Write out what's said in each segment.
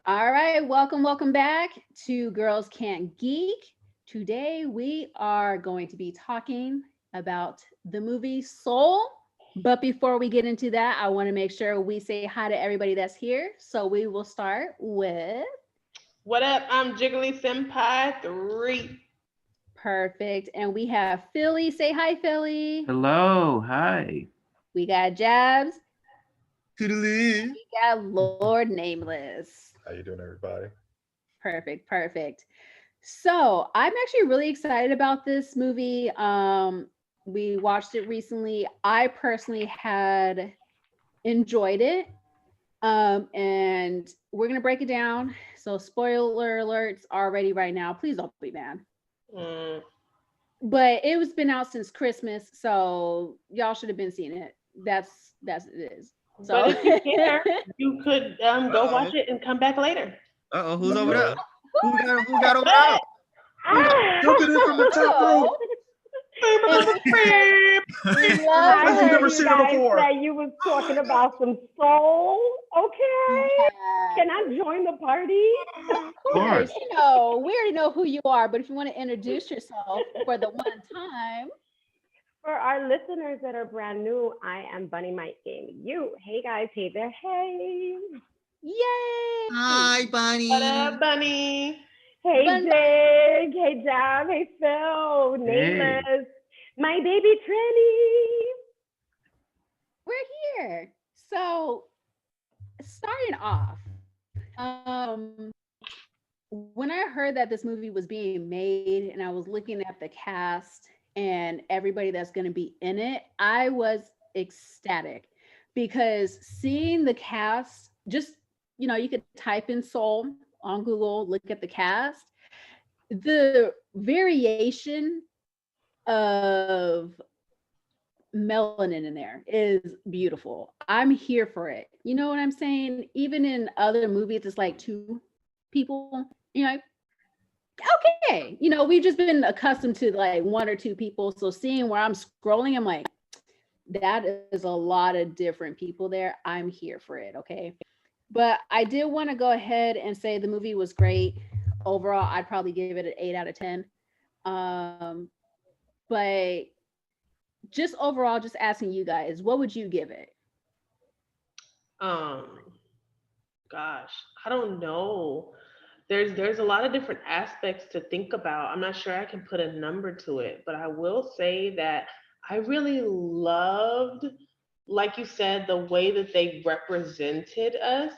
All right, welcome back to Girls Can't Geek. Today we are going to be talking about the movie Soul. But before we get into that, I want to make sure we say hi to everybody that's here. So we will start with What up? I'm JigglySenpai 3. Perfect. And we have Philly. Say hi, Philly. Hello, hi. We got Jabs. Toodaloo. We got Lord Nameless. How you doing, everybody? Perfect. So I'm actually really excited about this movie. We watched it recently. I personally had enjoyed it. And we're gonna break it down. So spoiler alerts already right now. Please don't be mad. Mm. But it was been out since Christmas, so y'all should have been seeing it. That's it is. So But if you care, you could go watch it and come back later. Who's over there? Who got over there? Jump it in from the top Oh, rope. I Like you heard never you seen it guys before. say you was talking about some soul. Okay. yeah. Can I join the party? Of course, we already know who you are, but if you want to introduce yourself for the one time, For our listeners that are brand new, I am Bunny Mike Game. You. Hey guys. Hey there. Hey. yay! Hi, Bunny. What up, Bunny? Hey Bun- Jig. Hey Jab. Hey Phil. Nameless. My baby Trini. We're here. So starting off, when I heard that this movie was being made and I was looking at the cast and everybody that's going to be in it, I was ecstatic because seeing the cast, just, you could type in Soul on Google, look at the cast, the variation of melanin in there is beautiful. I'm here for it. You know what I'm saying? Even in other movies, it's like two people, okay. We've just been accustomed to like one or two people. So seeing where I'm scrolling, I'm like, that is a lot of different people there. I'm here for it. Okay. But I did want to go ahead and say the movie was great. Overall, I'd probably give it an 8 out of 10. But just overall, just asking you guys, what would you give it? Um, gosh, I don't know. There's a lot of different aspects to think about. I'm not sure I can put a number to it, but I will say that I really loved, like you said, the way that they represented us.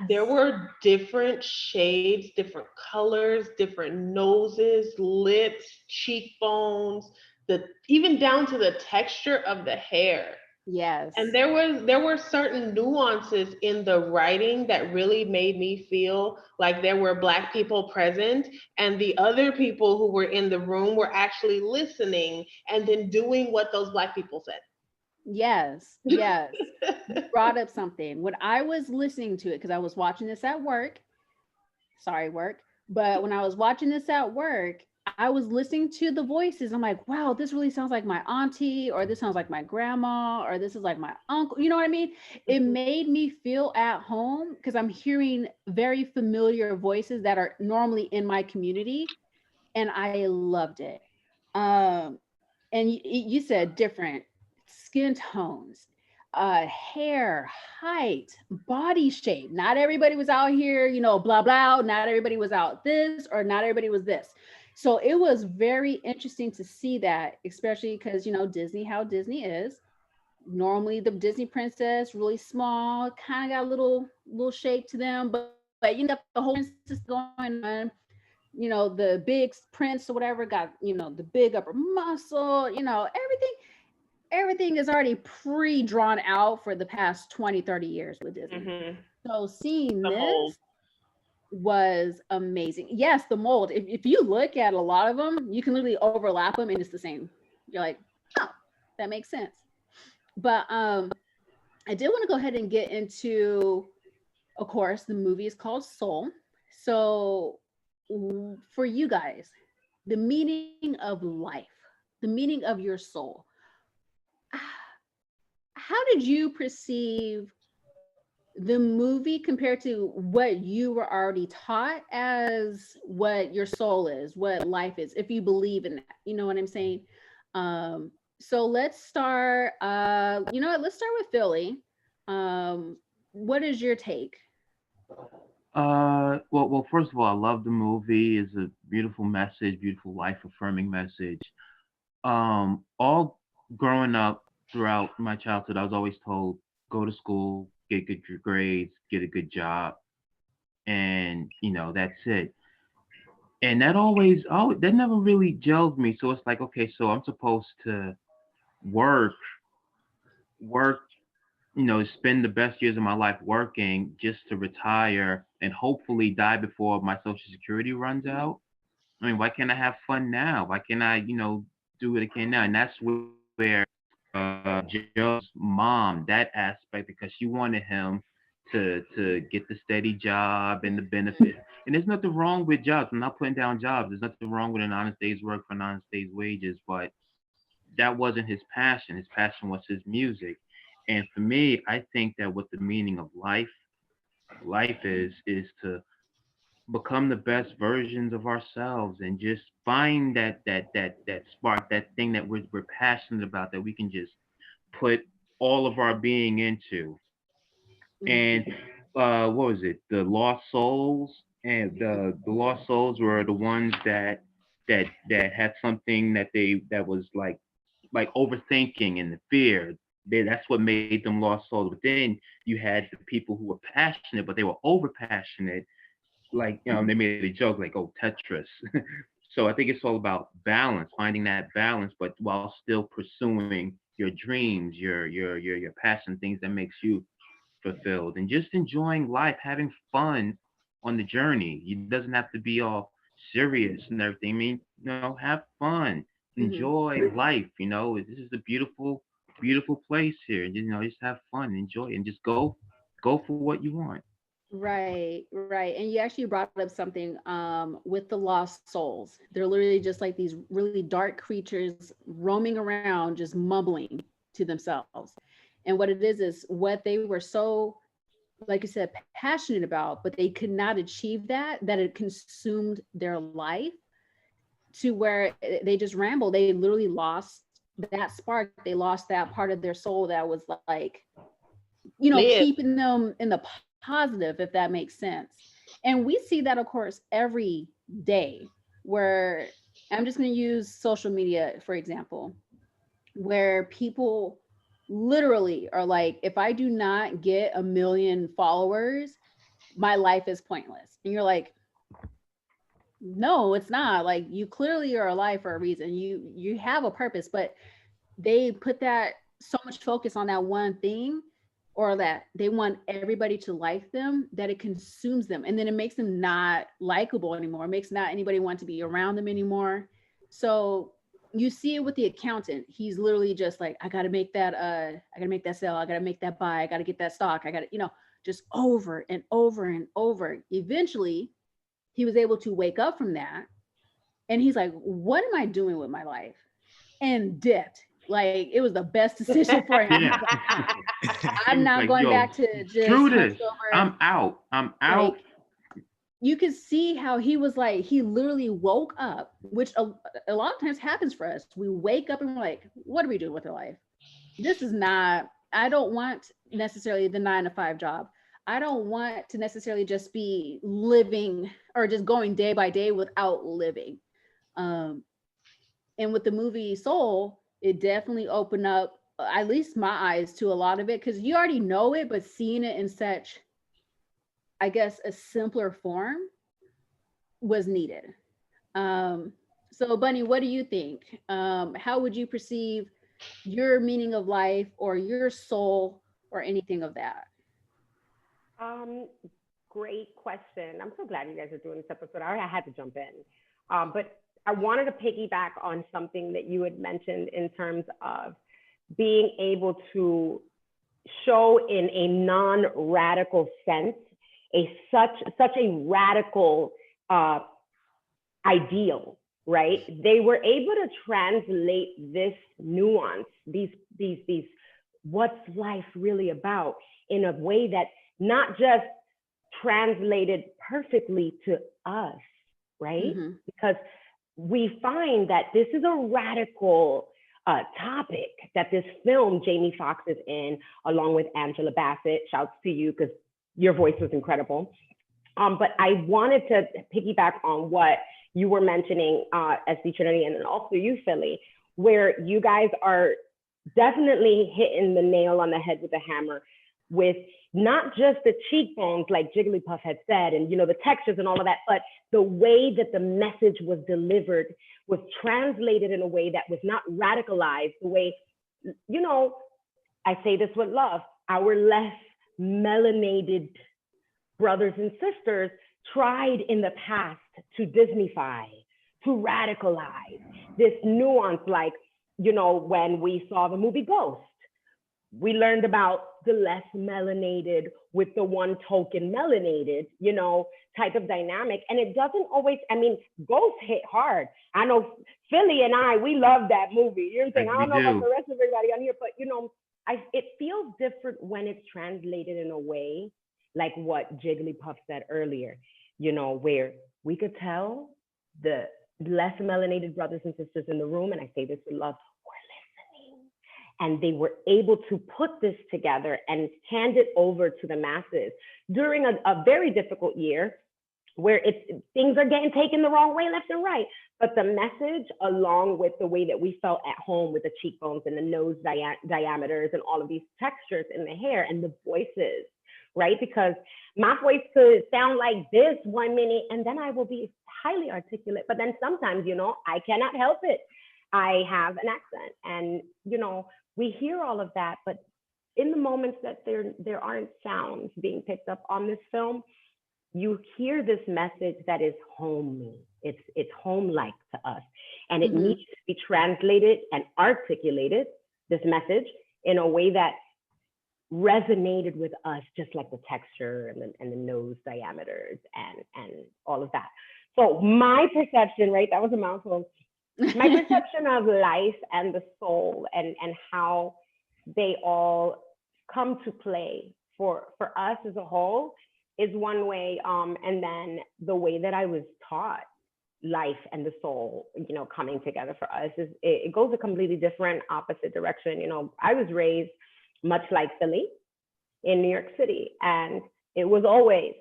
There were different shades, different colors, different noses, lips, cheekbones, the even down to the texture of the hair. Yes. And there were certain nuances in the writing that really made me feel like there were black people present and the other people who were in the room were actually listening and then doing what those black people said. Yes. Yes. You brought up something. When I was listening to it, because I was watching this at work, sorry, work, but when I was watching this at work, I was listening to the voices. I'm like, wow, this really sounds like my auntie, or this sounds like my grandma, or this is like my uncle. You know what I mean? It made me feel at home because I'm hearing very familiar voices that are normally in my community, and I loved it. Um, and you said different skin tones, hair, height, body shape. Not everybody was out here, blah blah. Not everybody was out this, or not everybody was this. So it was very interesting to see that, especially because Disney, how Disney is. Normally the Disney princess, really small, kind of got a little shape to them, but you got the whole princess going on. The big prince or whatever got, the big upper muscle, everything is already pre-drawn out for the past 20-30 years with Disney. Hmm. So seeing The mold. this was amazing. Yes, the mold. If you look at a lot of them, you can literally overlap them and it's the same. You're like, oh, that makes sense. But I did want to go ahead and get into, of course, the movie is called Soul. So for you guys, the meaning of life, the meaning of your soul, how did you perceive the movie compared to what you were already taught as what your soul is, what life is, if you believe in that. You know what I'm saying? So let's start, you know what, let's start with Philly. What is your take? Well, first of all, I love the movie. It's a beautiful message, beautiful life affirming message. All growing up throughout my childhood, I was always told, go to school, get good grades, get a good job, and that's it. And that that never really gelled me. So it's like, okay, so I'm supposed to work, work, spend the best years of my life working just to retire and hopefully die before my social security runs out. I mean, why can't I have fun now? Why can't I, do what I can now? And that's where Joe's mom, that aspect, because she wanted him to get the steady job and the benefit. And there's nothing wrong with jobs. I'm not putting down jobs. There's nothing wrong with an honest day's work for an honest day's wages, but that wasn't his passion. His passion was his music. And for me, I think that what the meaning of life is to become the best versions of ourselves and just find that spark, that thing that we're passionate about, that we can just put all of our being into. And Mhm. what was it? The lost souls, and the lost souls were the ones that had something that was like overthinking and the fear. That's what made them lost souls. But then you had the people who were passionate, but they were over passionate. Like, they made a joke like, "Oh, Tetris." So I think it's all about balance, finding that balance, but while still pursuing your dreams, your passion, things that makes you fulfilled, and just enjoying life, having fun on the journey. It doesn't have to be all serious and everything. I mean, have fun, Mhm. enjoy life. This is a beautiful, beautiful place here. Just have fun, enjoy, and just go for what you want. Right, right. And you actually brought up something with the lost souls. They're literally just like these really dark creatures roaming around, just mumbling to themselves. And what it is what they were so, like you said, passionate about, but they could not achieve that it consumed their life to where they just ramble. They literally lost that spark. They lost that part of their soul that was like, Live. keeping them in the positive, if that makes sense. And we see that, of course, every day, where I'm just going to use social media, for example, where people literally are like, if I do not get 1 million followers, my life is pointless. And you're like, no, it's not. Like, you clearly are alive for a reason. You have a purpose, but they put that so much focus on that one thing, or that they want everybody to like them, that it consumes them, and then it makes them not likable anymore. It makes not anybody want to be around them anymore. So you see it with the accountant. He's literally just like, I got to make that I got to make that sale, I got to make that buy, I got to get that stock, I got to, just over and over and over. Eventually he was able to wake up from that, and he's like, what am I doing with my life? And dipped. Like, it was the best decision for him. He's Yeah. like, He I'm was not like, going yo, back to just screw hunch this. over. I'm out. I'm out. Like, you could see how he was like, he literally woke up, which a lot of times happens for us. We wake up and we're like, what are we doing with our life? This is not, I don't want necessarily the 9 to 5 job. I don't want to necessarily just be living or just going day by day without living. Um, and with the movie Soul, it definitely opened up at least my eyes to a lot of it, because you already know it, but seeing it in such, I guess, a simpler form was needed. Um, so, Bunny, what do you think? How would you perceive your meaning of life or your soul or anything of that? Um, Great question. I'm so glad you guys are doing this episode. I had to jump in. But I wanted to piggyback on something that you had mentioned in terms of being able to show in a non-radical sense such a radical ideal, right? They were able to translate this nuance, these what's life really about, in a way that not just translated perfectly to us, right? Mm-hmm. Because we find that this is a radical topic that this film Jamie Foxx is in, along with Angela Bassett. Shouts to you because your voice was incredible. But I wanted to piggyback on what you were mentioning, SC Trinity, and then also you, Philly, where you guys are definitely hitting the nail on the head with a hammer with not just the cheekbones, like Jigglypuff had said, and the textures and all of that, but the way that the message was delivered was translated in a way that was not radicalized, the way, I say this with love, our less melanated brothers and sisters tried in the past to Disneyfy, to radicalize this nuance, like, when we saw the movie Ghost, we learned about the less melanated with the one token melanated, type of dynamic. And it doesn't always, Ghost hit hard. I know Philly and we love that movie. You know what I'm saying? I don't know about the rest of everybody on here, but it feels different when it's translated in a way like what Jigglypuff said earlier, where we could tell the less melanated brothers and sisters in the room, and I say this with love, were listening. And they were able to put this together and hand it over to the masses during a very difficult year where things are getting taken the wrong way left and right. But the message, along with the way that we felt at home with the cheekbones and the nose diameters and all of these textures in the hair and the voices, right? Because my voice could sound like this 1 minute and then I will be highly articulate. But then sometimes, I cannot help it. I have an accent and, we hear all of that, but in the moments that there aren't sounds being picked up on this film, you hear this message that is homey. It's home-like to us. And it needs to be translated and articulated, this message, in a way that resonated with us, just like the texture and the nose diameters and all of that. So my perception, right, that was a mouthful. My perception of life and the soul and how they all come to play for us as a whole is one way. And then the way that I was taught life and the soul, coming together for us is it goes a completely different opposite direction. I was raised much like Philly in New York City, and it was always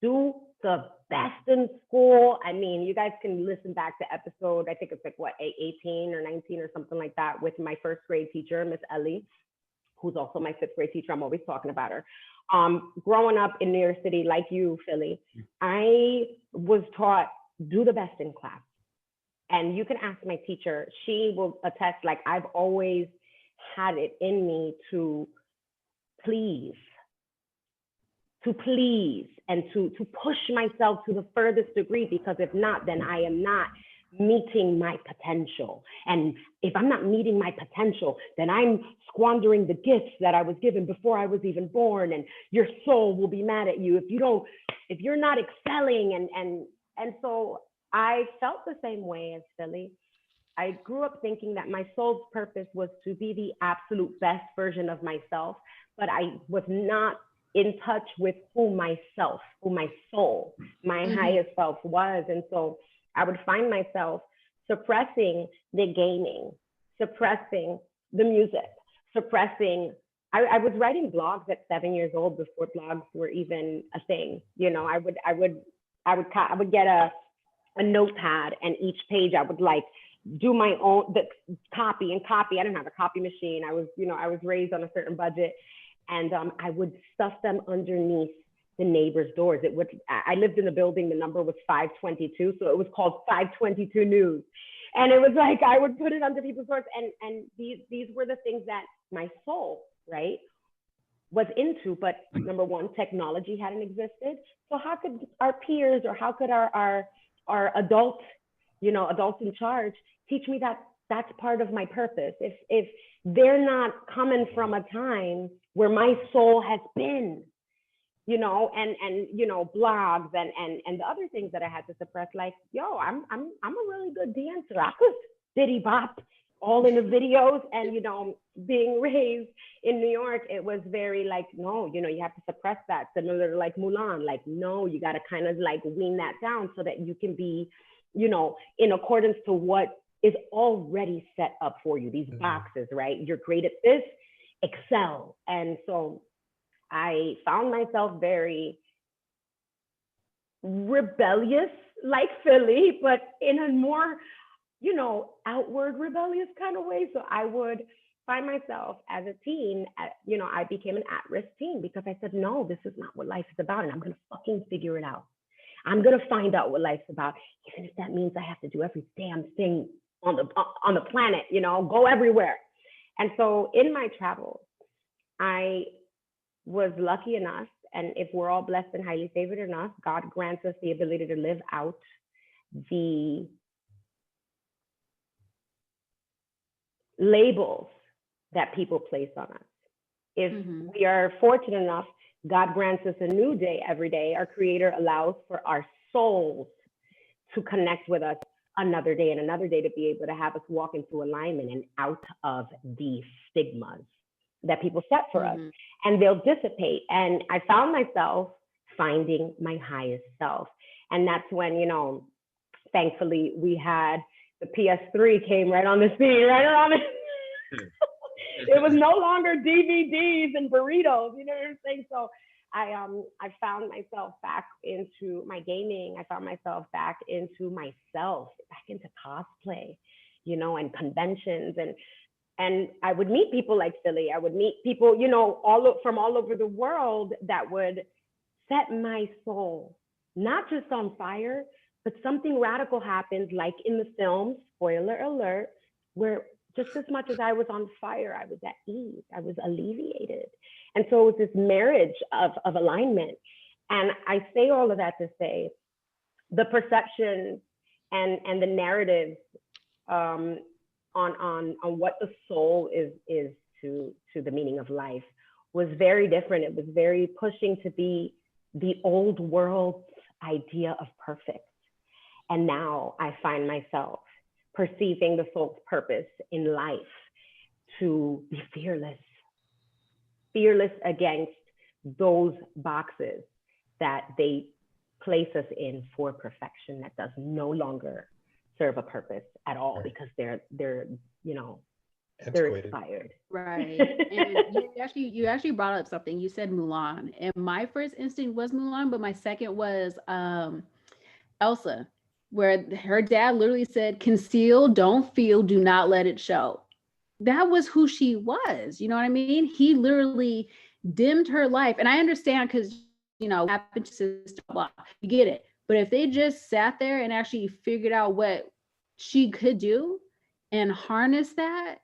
do the best in school. You guys can listen back to episode, I think it's like 18 or 19 or something like that, with my first grade teacher, Miss Ellie, who's also my fifth grade teacher. I'm always talking about her. Growing up in New York City, like you, Philly, I was taught do the best in class. And you can ask my teacher, she will attest, like I've always had it in me to please and to push myself to the furthest degree, because if not, then I am not meeting my potential. And if I'm not meeting my potential, then I'm squandering the gifts that I was given before I was even born. And your soul will be mad at you if you're not excelling. And so I felt the same way as Philly. I grew up thinking that my soul's purpose was to be the absolute best version of myself, but I was not in touch with who my soul, my highest self was. And so I would find myself suppressing the gaming, suppressing the music, suppressing. I was writing blogs at 7 years old before blogs were even a thing. I would get a notepad, and each page I would like do my own copy. I didn't have a copy machine. I was raised on a certain budget. And I would stuff them underneath the neighbors' doors. I lived in a building, the number was 522, so it was called 522 News. And it was like, I would put it under people's doors, and these were the things that my soul, right, was into. But number one, technology hadn't existed. So how could our peers, or how could our adults in charge teach me that that's part of my purpose? If they're not coming from a time where my soul has been, and blogs and the other things that I had to suppress, like, I'm a really good dancer. I could diddy bop all in the videos. And, you know, being raised in New York, it was very like, no, you know, you have to suppress that. Similar to like Mulan, like, no, you got to kind of like wean that down so that you can be, you know, in accordance to what is already set up for you, these boxes, right? You're great at this, excel. And so I found myself very rebellious, like Philly, but in a more, you know, outward rebellious kind of way. So I would find myself as a teen, you know, I became an at-risk teen because I said, no, this is not what life is about. And I'm going to fucking figure it out. I'm going to find out what life's about, even if that means I have to do every damn thing on the planet, you know, go everywhere. And so in my travels, I was lucky enough, and if we're all blessed and highly favored enough, God grants us the ability to live out the labels that people place on us. If we are fortunate enough, God grants us a new day every day. Our Creator allows for our souls to connect with us another day and another day, to be able to have us walk into alignment and out of the stigmas that people set for us, and they'll dissipate. And I found myself finding my highest self. And that's when, you know, thankfully we had the PS3 came right on the scene, right around it. It was no longer DVDs and burritos, you know what I'm saying? So I found myself back into my gaming. I found myself back into myself, back into cosplay, you know, and conventions. And I would meet people like Philly. I would meet people, you know, from all over the world that would set my soul, not just on fire, but something radical happens, like in the film, spoiler alert, where just as much as I was on fire, I was at ease, I was alleviated. And so it was this marriage of alignment. And I say all of that to say the perception and the narrative on what the soul is to the meaning of life was very different. It was very pushing to be the old world's idea of perfect. And now I find myself perceiving the soul's purpose in life to be fearless against those boxes that they place us in for perfection that does no longer serve a purpose at all, because they're you know, they're expired. Right. And you actually brought up something. You said Mulan, and my first instinct was Mulan, but my second was Elsa, where her dad literally said, conceal, don't feel, do not let it show. That was who she was. You know what I mean? He literally dimmed her life. And I understand, because, you know, what happened to sister, blah, you get it. But if they just sat there and actually figured out what she could do and harness that,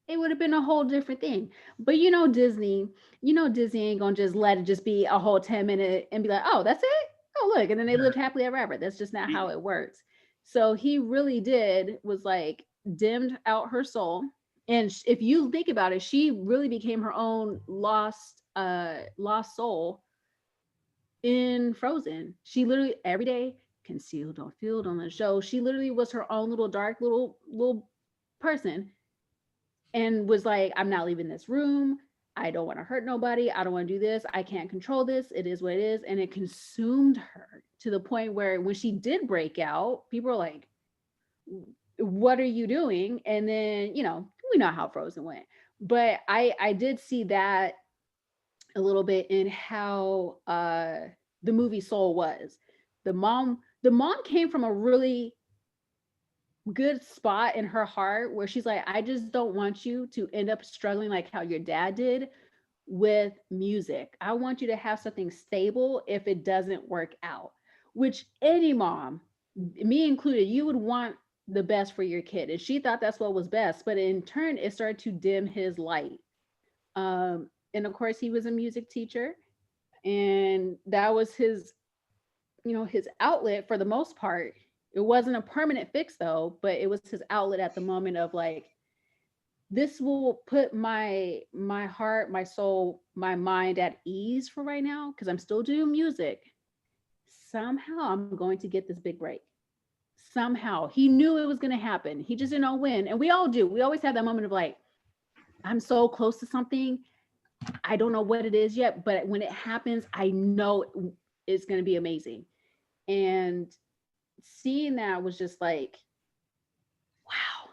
it would have been a whole different thing. But Disney ain't gonna just let it just be a whole 10-minute and be like, oh, that's it? Oh, look. And then they lived happily ever after. That's just not how it works. So he really was like dimmed out her soul. And if you think about it, she really became her own lost soul in Frozen. She literally every day, conceal, don't feel, don't let it show. She literally was her own little dark little person, and was like, I'm not leaving this room. I don't want to hurt nobody. I don't want to do this. I can't control this. It is what it is. And it consumed her to the point where when she did break out, people were like, what are you doing? And then, we know how Frozen went. But I did see that a little bit in how the movie Soul was. The mom came from a really good spot in her heart where she's like, I just don't want you to end up struggling like how your dad did with music. I want you to have something stable if it doesn't work out, which any mom, me included, you would want the best for your kid. And she thought that's what was best, but in turn, it started to dim his light. And of course, he was a music teacher, and that was his outlet for the most part. It wasn't a permanent fix though, but it was his outlet at the moment of like, this will put my heart, my soul, my mind at ease for right now, because I'm still doing music. Somehow I'm going to get this big break. somehow. He knew it was going to happen. He just didn't know when. And we all do. We always have that moment of like, I'm so close to something. I don't know what it is yet, but when it happens, I know it's going to be amazing. And seeing that was just like, wow,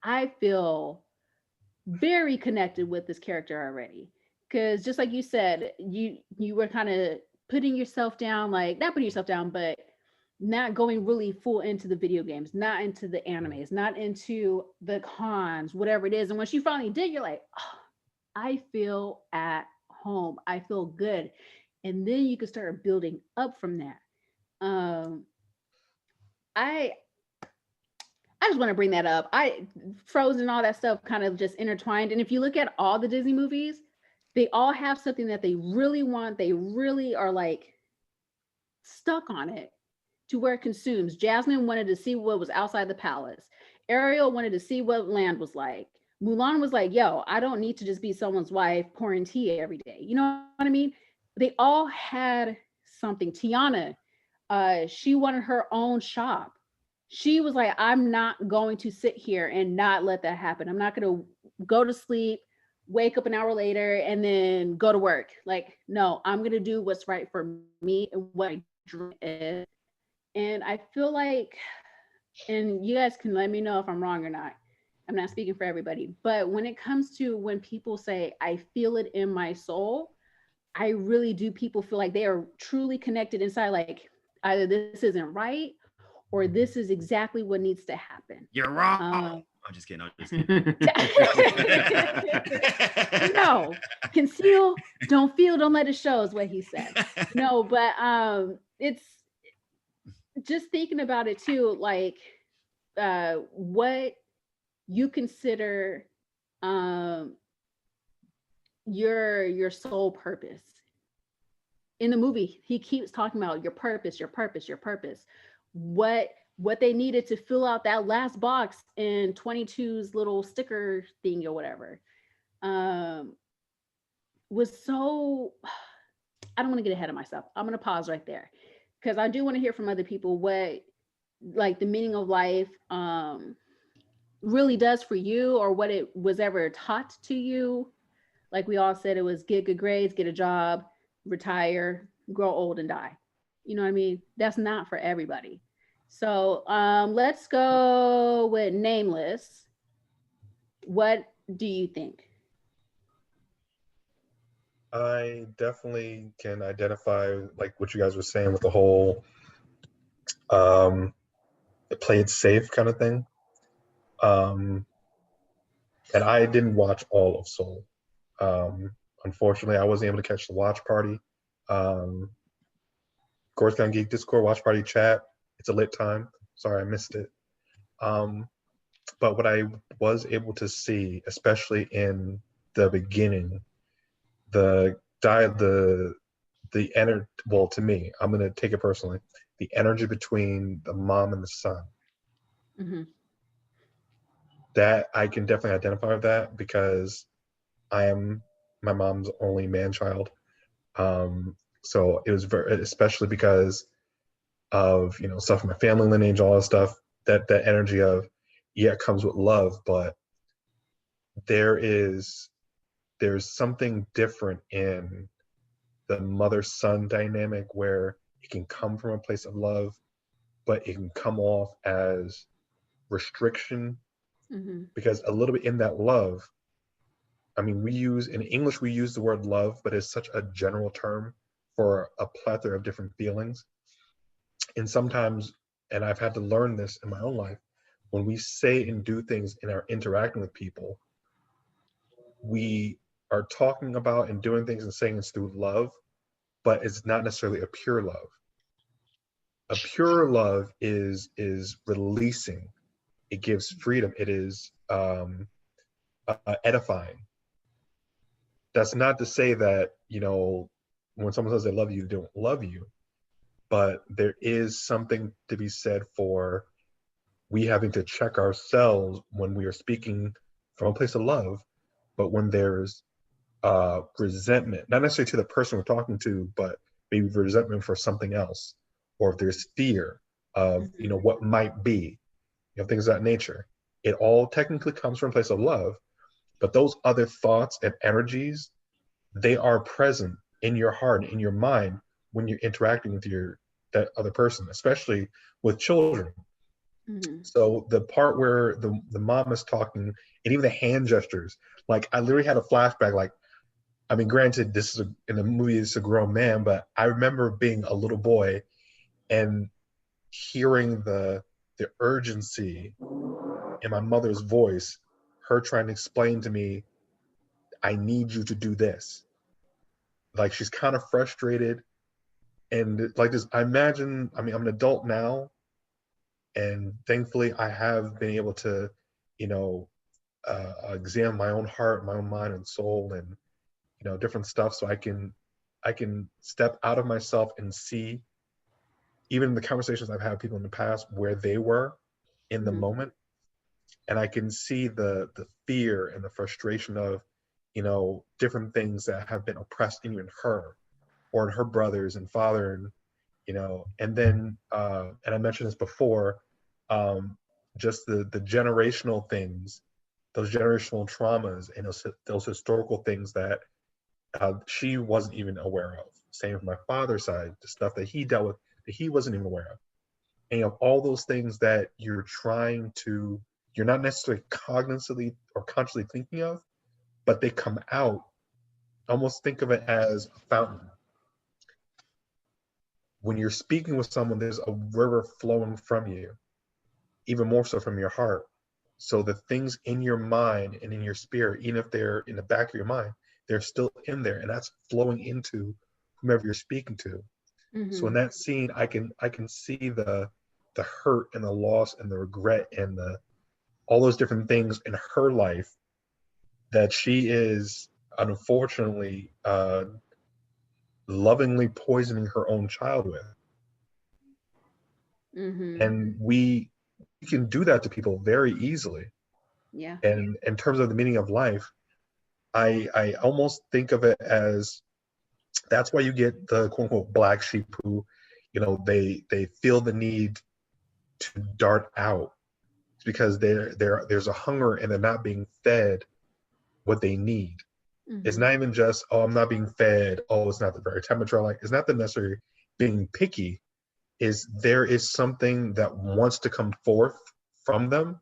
I feel very connected with this character already. Because just like you said, you were kind of putting yourself down, like not putting yourself down, but not going really full into the video games, not into the animes, not into the cons, whatever it is. And once you finally did, you're like, oh, I feel at home. I feel good. And then you can start building up from that. I I just want to bring that up. Frozen and all that stuff kind of just intertwined. And if you look at all the Disney movies, they all have something that they really want. They really are like stuck on it to where it consumes. Jasmine wanted to see what was outside the palace. Ariel wanted to see what land was like. Mulan was like, yo, I don't need to just be someone's wife pouring tea every day. You know what I mean? They all had something. Tiana, she wanted her own shop. She was like, I'm not going to sit here and not let that happen. I'm not going to go to sleep, wake up an hour later, and then go to work. Like, no, I'm going to do what's right for me and what my dream is. And I feel like, and you guys can let me know if I'm wrong or not. I'm not speaking for everybody, but when it comes to when people say, I feel it in my soul, I really do. People feel like they are truly connected inside, like either this isn't right or this is exactly what needs to happen. You're wrong. I'm just kidding. I'm just kidding. No, conceal, don't feel, don't let it show is what he said. No, but it's just thinking about it too, like what you consider your soul purpose. In the movie, he keeps talking about your purpose, your purpose, your purpose. What they needed to fill out that last box in 22's little sticker thing or whatever was so, I don't want to get ahead of myself. I'm going to pause right there because I do want to hear from other people what like the meaning of life really does for you, or what it was ever taught to you. Like we all said, it was get good grades, get a job, retire, grow old and die. You know what I mean? That's not for everybody. So let's go with Nameless. What do you think? I definitely can identify like what you guys were saying with the whole play it safe kind of thing. And I didn't watch all of Soul. Unfortunately, I wasn't able to catch the watch party. Coruscant Geek Discord watch party chat. It's a lit time. Sorry, I missed it. But what I was able to see, especially in the beginning, the energy. Well, to me, I'm gonna take it personally. The energy between the mom and the son. Mm-hmm. That I can definitely identify with that because I am my mom's only man child. So it was very, especially because of stuff from my family lineage, all that stuff. That energy of it comes with love, but there's something different in the mother-son dynamic where it can come from a place of love, but it can come off as restriction. Mm-hmm. Because a little bit in that love, I mean, in English we use the word love, but it's such a general term for a plethora of different feelings. And sometimes, and I've had to learn this in my own life, when we say and do things in our interacting with people, we are talking about and doing things and saying it's through love, but it's not necessarily a pure love. A pure love is releasing. It gives freedom. It is edifying. That's not to say that, when someone says they love you, they don't love you. But there is something to be said for we having to check ourselves when we are speaking from a place of love, but when there's resentment, not necessarily to the person we're talking to, but maybe resentment for something else, or if there's fear, of, what might be, things of that nature. It all technically comes from a place of love, but those other thoughts and energies, they are present in your heart, in your mind, when you're interacting with that other person, especially with children. So the part where the mom is talking, and even the hand gestures, like I literally had a flashback. Like, I mean, granted, this is in the movie, it's a grown man, but I remember being a little boy and hearing the urgency in my mother's voice, her trying to explain to me, I need you to do this. Like, she's kind of frustrated. And like this, I mean, I'm an adult now, and thankfully I have been able to, examine my own heart, my own mind and soul, and different stuff, so I can step out of myself and see, even the conversations I've had with people in the past, where they were in the moment, and I can see the fear and the frustration of different things that have been oppressed in her or in her brothers and father, and and then and I mentioned this before, just the generational things, those generational traumas and those historical things that she wasn't even aware of. Same with my father's side, the stuff that he dealt with that he wasn't even aware of. And all those things that you're not necessarily cognitively or consciously thinking of, but they come out. Almost think of it as a fountain. When you're speaking with someone, there's a river flowing from you, even more so from your heart. So the things in your mind and in your spirit, even if they're in the back of your mind, they're still in there, and that's flowing into whomever you're speaking to. So in that scene, I can see the hurt and the loss and the regret and all those different things in her life that she is unfortunately lovingly poisoning her own child with. And we can do that to people very easily. Yeah. And in terms of the meaning of life, I almost think of it as, that's why you get the quote unquote black sheep who, they feel the need to dart out. It's because there's a hunger and they're not being fed what they need. It's not even just, oh, I'm not being fed, oh, it's not the very temperature I like. It's not the necessary being picky. There is something that wants to come forth from them,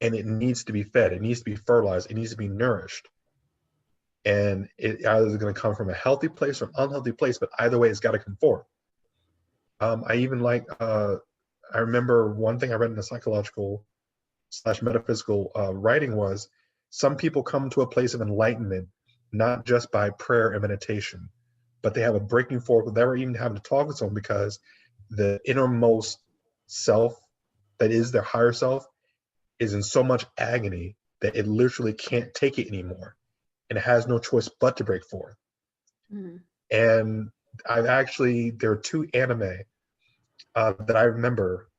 and it needs to be fed, it needs to be fertilized, it needs to be nourished. And it either is going to come from a healthy place or an unhealthy place, but either way, it's got to come forth. I even I remember one thing I read in a psychological / metaphysical writing was, some people come to a place of enlightenment not just by prayer and meditation, but they have a breaking forth without even having to talk to someone, because the innermost self, that is their higher self, is in so much agony that it literally can't take it anymore, and it has no choice but to break forth. And there are two anime that I remember,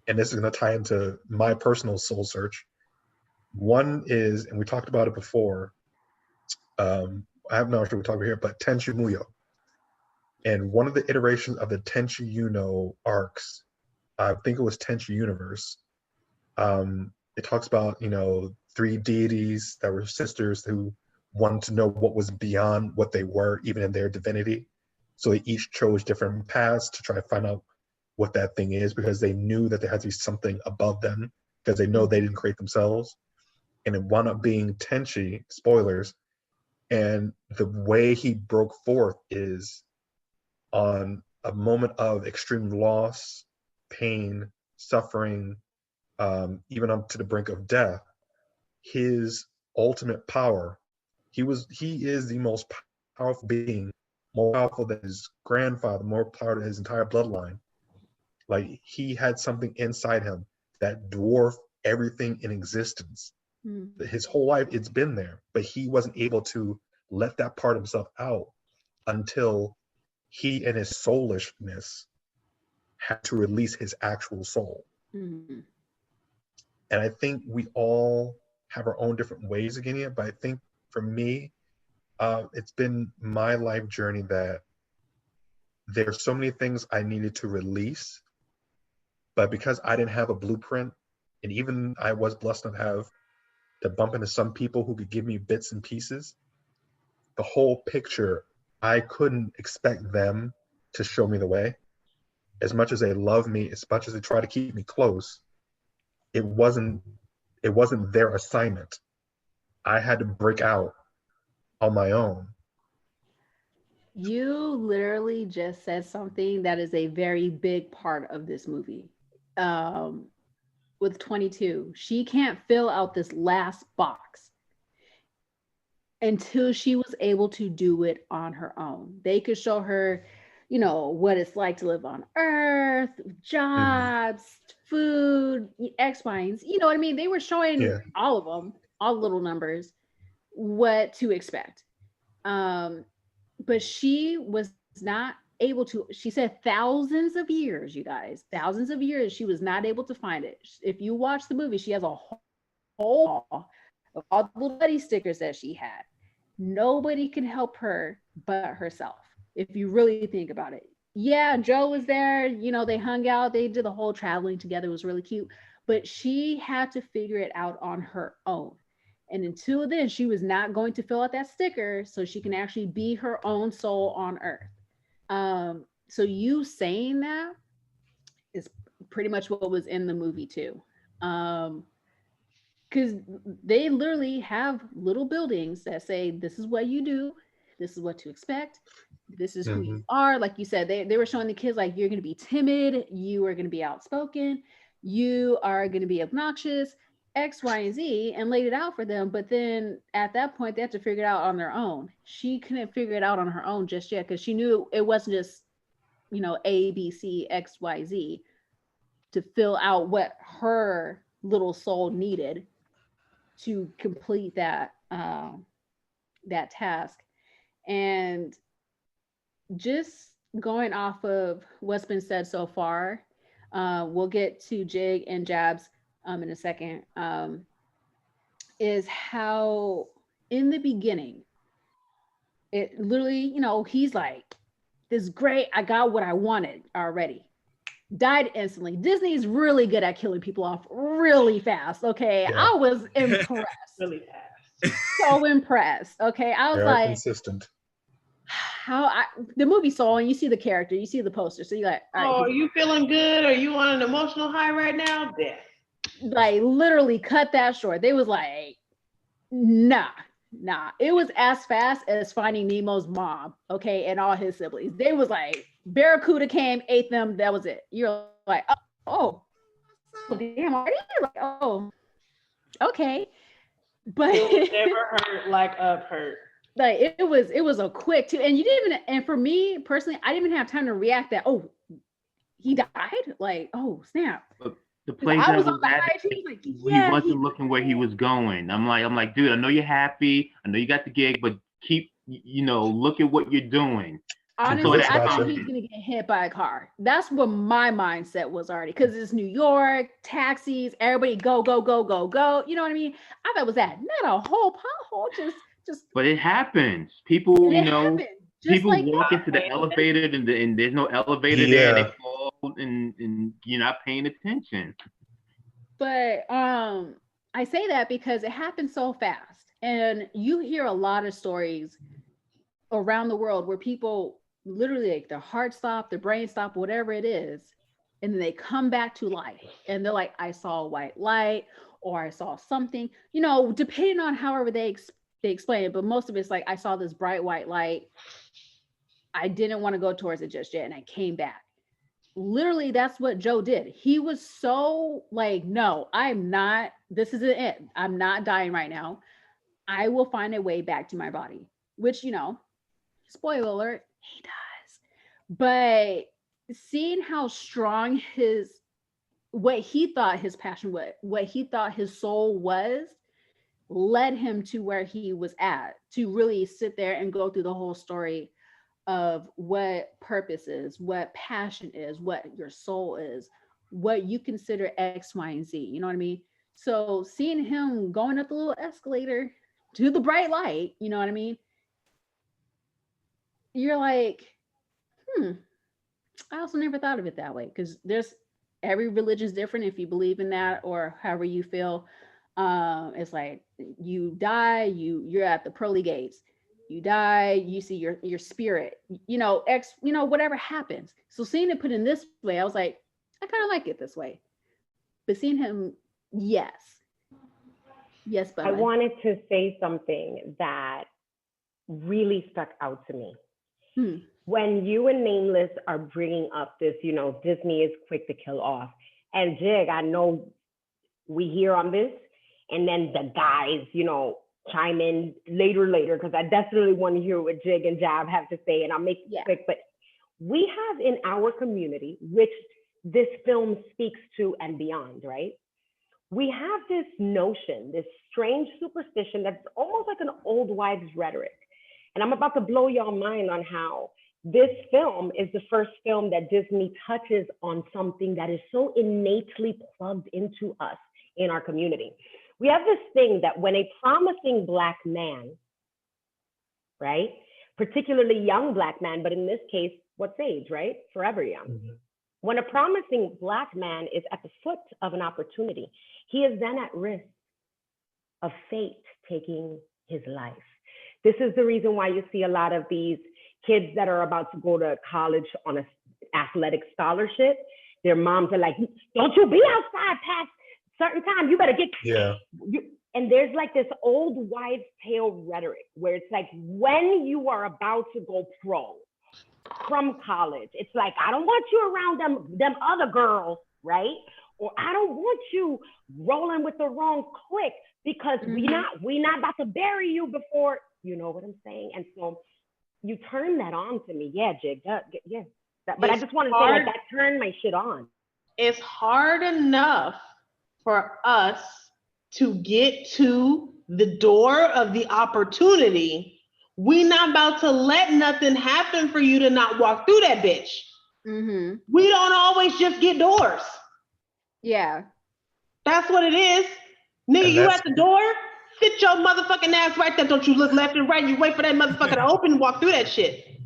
and this is going to tie into my personal soul search. One is, and we talked about it before, I'm not sure we talked about here, but Tenchi Muyo. And one of the iterations of the Tenchi Yuno arcs, I think it was Tenchi Universe, it talks about, three deities that were sisters who wanted to know what was beyond what they were, even in their divinity. So they each chose different paths to try to find out what that thing is, because they knew that there had to be something above them, because they know they didn't create themselves. And it wound up being Tenchi, spoilers. And the way he broke forth is on a moment of extreme loss, pain, suffering, even up to the brink of death. His ultimate power, he is the most powerful being, more powerful than his grandfather, more powerful than his entire bloodline. Like, he had something inside him that dwarfed everything in existence. His whole life, it's been there, but he wasn't able to let that part of himself out until he, in his soulishness, had to release his actual soul. And I think we all have our own different ways of getting it, but I think for me, it's been my life journey that there's so many things I needed to release But because I didn't have a blueprint, and even I was blessed enough to bump into some people who could give me bits and pieces, the whole picture, I couldn't expect them to show me the way. As much as they love me, as much as they try to keep me close, it wasn't their assignment. I had to break out on my own. You literally just said something that is a very big part of this movie. With 22, she can't fill out this last box until she was able to do it on her own. They could show her, what it's like to live on Earth, jobs, food, X, Y, and Z. You know what I mean? They were showing all of them, all little numbers, what to expect. But she was not able to. She said thousands of years, you guys, thousands of years, she was not able to find it. If you watch the movie, she has a whole wall of all the little buddy stickers that she had. Nobody can help her but herself, if you really think about it. Yeah, Joe was there, they hung out, they did the whole traveling together, it was really cute, but she had to figure it out on her own. And until then, she was not going to fill out that sticker so she can actually be her own soul on Earth. So you saying that is pretty much what was in the movie too. Because they literally have little buildings that say, this is what you do, this is what to expect, this is who you are. Like you said, they were showing the kids, like, you're going to be timid, you are going to be outspoken, you are going to be obnoxious, X, Y, and Z, and laid it out for them. But then at that point, they had to figure it out on their own. She couldn't figure it out on her own just yet, because she knew it wasn't just, A, B, C, X, Y, Z to fill out what her little soul needed to complete that that task. And just going off of what's been said so far, we'll get to Jig and Jabs in a second, is how in the beginning, it literally, he's like, this is great, I got what I wanted already. Died instantly. Disney's really good at killing people off really fast. Okay. Yeah. I was impressed. Really fast. So impressed. Okay. I was They're like, consistent. The movie Soul, and you see the character, you see the poster. So you're like, all right, are you feeling good? Are you on an emotional high right now? Yeah. Like literally cut that short. They was like, nah. It was as fast as Finding Nemo's mom, okay, and all his siblings. They was like, Barracuda came, ate them, that was it. You're like, oh damn, already? Like, oh, okay. But it never hurt like Up hurt. Like it was a quick too, and you didn't even. And for me personally, I didn't even have time to react. That he died. Like, oh snap. The place I was on the high, he wasn't looking where he was going. I'm like, dude, I know you're happy, I know you got the gig, but keep, look at what you're doing. Honestly, I thought he was gonna get hit by a car. That's what my mindset was already, because it's New York, taxis, everybody go. You know what I mean? I thought it was that, not a whole pothole, just. But it happens. People, people like walk into the elevator and there's no elevator there, and they fall and you're not paying attention. But I say that because it happens so fast, and you hear a lot of stories around the world where people literally, like, their heart stop, their brain stop, whatever it is, and then they come back to life and they're like, I saw a white light, or I saw something, depending on however they explain it, but most of it's like, I saw this bright white light, I didn't want to go towards it just yet, and I came back. Literally, that's what Joe did. He was so like, no, I'm not, this isn't it, I'm not dying right now, I will find a way back to my body, which, spoiler alert, he does. But seeing how strong what he thought his passion was, what he thought his soul was, led him to where he was at, to really sit there and go through the whole story of what purpose is, what passion is, what your soul is, what you consider X, Y, and Z. You know what I mean? So seeing him going up the little escalator to the bright light, you know what I mean? You're like, I also never thought of it that way, because there's every religion is different if you believe in that or however you feel. It's like you die, you're at the pearly gates. You die, you see your spirit, whatever happens. So seeing it put in this way, I was like, I kind of like it this way. But seeing him, yes, but I wanted to say something that really stuck out to me. When you and Nameless are bringing up this, Disney is quick to kill off. And Jig, I know we hear on this, and then the guys, chime in later, because I definitely want to hear what Jig and Jab have to say, and I'll make it quick. But we have in our community, which this film speaks to and beyond, right? We have this notion, this strange superstition that's almost like an old wives' rhetoric. And I'm about to blow your mind on how this film is the first film that Disney touches on something that is so innately plugged into us in our community. We have this thing that when a promising Black man, right, particularly young Black man, but in this case, what's age, right? Forever young. Mm-hmm. When a promising Black man is at the foot of an opportunity, he is then at risk of fate taking his life. This is the reason why you see a lot of these kids that are about to go to college on an athletic scholarship. Their moms are like, don't you be outside past certain time, you better get, and there's like this old wives' tale rhetoric where it's like, when you are about to go pro from college, it's like, I don't want you around them other girls, right? Or I don't want you rolling with the wrong clique because we not about to bury you before, you know what I'm saying? And so you turn that on to me. Yeah, Jig, but I just want to say, like, that turned my shit on. It's hard enough for us to get to the door of the opportunity. We not about to let nothing happen for you to not walk through that bitch. Mm-hmm. We don't always just get doors. Yeah. That's what it is. Nigga, you at the door, sit your motherfucking ass right there. Don't you look left and right. You wait for that motherfucker to open and walk through that shit.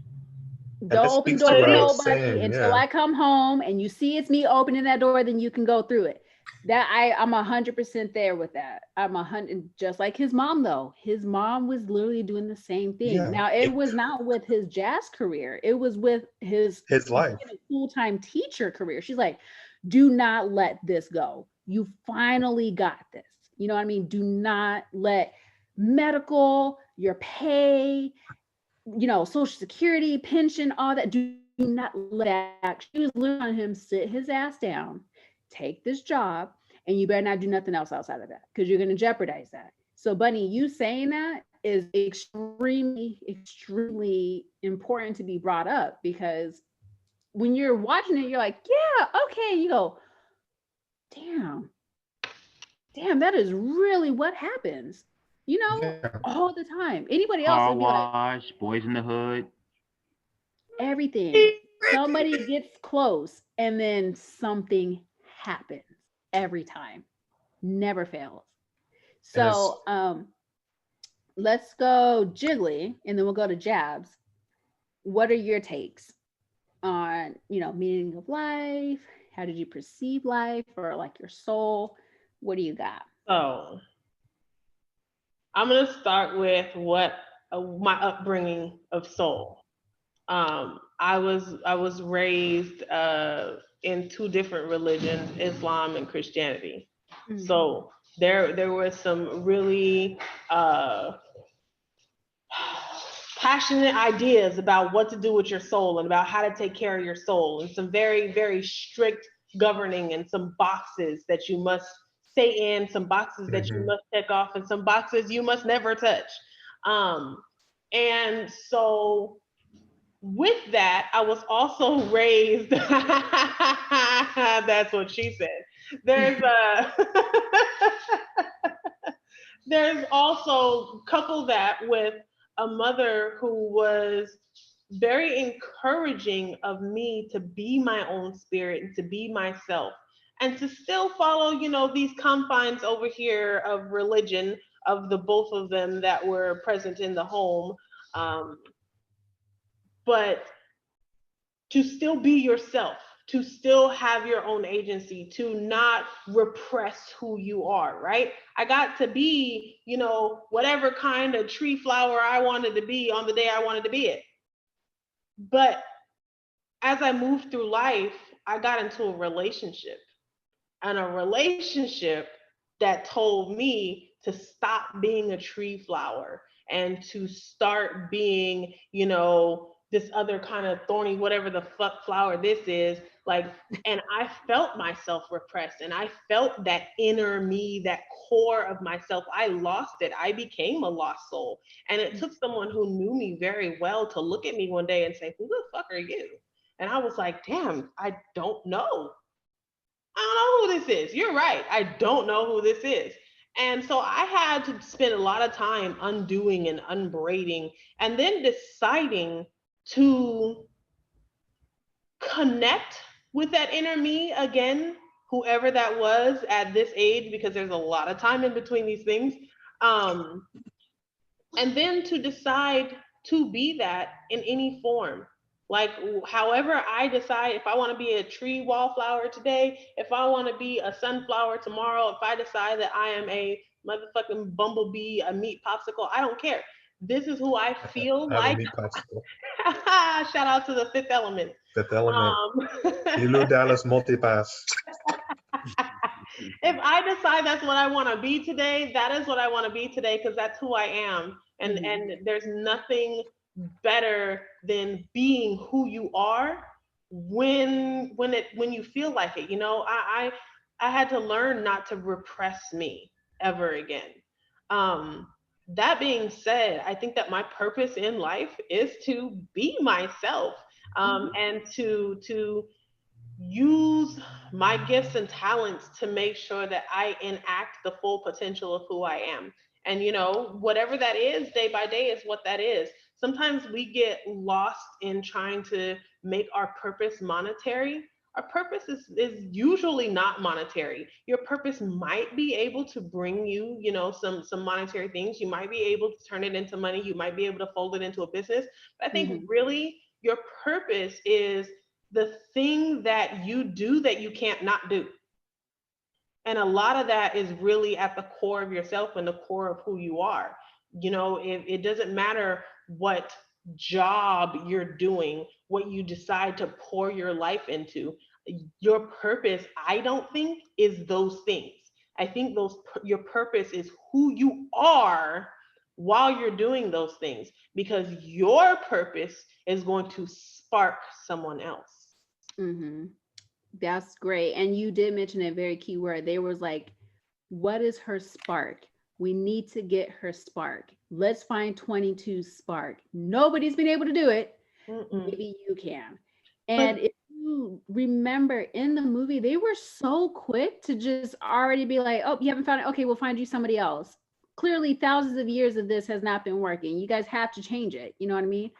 Don't open the door for nobody until I come home and you see it's me opening that door, then you can go through it. That I'm 100% there with that. I'm 100, just like his mom though. His mom was literally doing the same thing. Yeah. Now it was not with his jazz career. It was with his life, full-time teacher career. She's like, do not let this go. You finally got this. You know what I mean? Do not let medical, your pay, Social Security, pension, all that. Do not let that. She was literally on him, sit his ass down, take this job, and you better not do nothing else outside of that because you're going to jeopardize that. So, Bunny, you saying that is extremely, extremely important to be brought up because when you're watching it, you're like, yeah, okay. You go, damn, that is really what happens. All the time. Anybody else would be like, Boys in the Hood. Everything. Somebody gets close and then something happens every time. Never fails. So let's go Jiggly and then we'll go to Jabs. What are your takes on, meaning of life? How did you perceive life or like your soul? What do you got? So I'm going to start with what my upbringing of soul. I was raised in two different religions, Islam and Christianity. Mm-hmm. So there was some really passionate ideas about what to do with your soul and about how to take care of your soul, and some very, very strict governing and some boxes that you must stay in, some boxes that you must check off, and some boxes you must never touch. And so with that, I was also raised, that's what she said. There's also couple that with a mother who was very encouraging of me to be my own spirit and to be myself and to still follow, these confines over here of religion, of the both of them that were present in the home. But to still be yourself, to still have your own agency, to not repress who you are, right? I got to be, you know, whatever kind of tree flower I wanted to be on the day I wanted to be it. But as I moved through life, I got into a relationship, and a relationship that told me to stop being a tree flower and to start being, you know, this other kind of thorny, whatever the fuck flower this is. Like, and I felt myself repressed, and I felt that inner me, that core of myself. I lost it. I became a lost soul. And it took someone who knew me very well to look at me one day and say, who the fuck are you? And I was like, damn, I don't know. I don't know who this is. You're right. I don't know who this is. And so I had to spend a lot of time undoing and unbraiding, and then deciding to connect with that inner me again, whoever that was at this age, because there's a lot of time in between these things. And then to decide to be that in any form. Like, however I decide, if I want to be a tree wallflower today, if I want to be a sunflower tomorrow, if I decide that I am a motherfucking bumblebee, a meat popsicle, I don't care. This is who I feel I have a like. meat popsicle. Shout out to the Fifth Element. Fifth Element. Lilo Dallas Multipass. If I decide that's what I want to be today, that is what I want to be today, because that's who I am. And and there's nothing better than being who you are when you feel like it. You know, I had to learn not to repress me ever again. That being said, I think that my purpose in life is to be myself, and to use my gifts and talents to make sure that I enact the full potential of who I am. And, you know, whatever that is, day by day, is what that is. Sometimes we get lost in trying to make our purpose monetary. Our purpose is usually not monetary. Your purpose might be able to bring you, you know, some monetary things. You might be able to turn it into money. You might be able to fold it into a business. But I think really your purpose is the thing that you do that you can't not do. And a lot of that is really at the core of yourself and the core of who you are. You know, it doesn't matter what job you're doing, what you decide to pour your life into. Your purpose, I don't think, is those things. I think your purpose is who you are while you're doing those things, because your purpose is going to spark someone else. That's great. And you did mention a very key word. They was like, what is her spark? We need to get her spark. Let's find 22's spark. Nobody's been able to do it. Maybe you can. And if you remember in the movie, they were so quick to just already be like, oh, you haven't found it? Okay, we'll find you somebody else. Clearly, thousands of years of this has not been working. You guys have to change it. You know what I mean?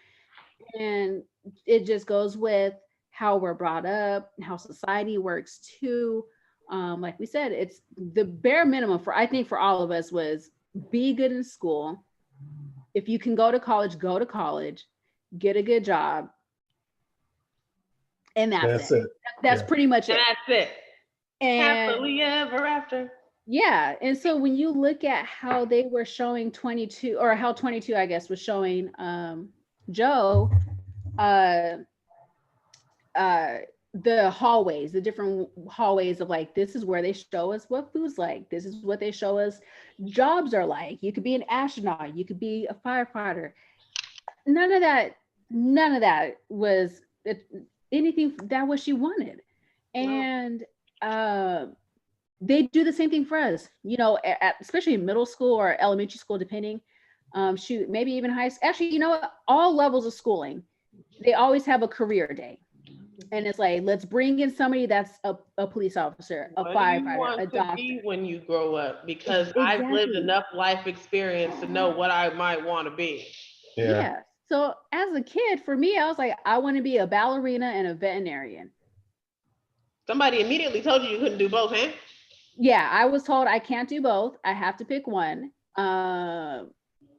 And it just goes with how we're brought up, how society works too. Like we said, it's the bare minimum for, I think, for all of us was be good in school. If you can go to college, get a good job. And that's it. That's pretty much it. And that's it. And happily ever after. Yeah. And so when you look at how they were showing 22, or how 22, I guess, was showing Joe, the hallways, the different hallways of like, this is where they show us what food's like. This is what they show us jobs are like. You could be an astronaut. You could be a firefighter. None of that was anything that what she wanted. And they do the same thing for us, you know, especially in middle school or elementary school, depending. Shoot, maybe even high school. Actually, you know what? All levels of schooling, they always have a career day. And it's like, let's bring in somebody that's a police officer, a firefighter, a doctor. Be when you grow up, because I've lived enough life experience to know what I might want to be. Yeah. So as a kid, for me, I was like, I want to be a ballerina and a veterinarian. Somebody immediately told you couldn't do both, huh? Yeah, I was told I can't do both. I have to pick one. And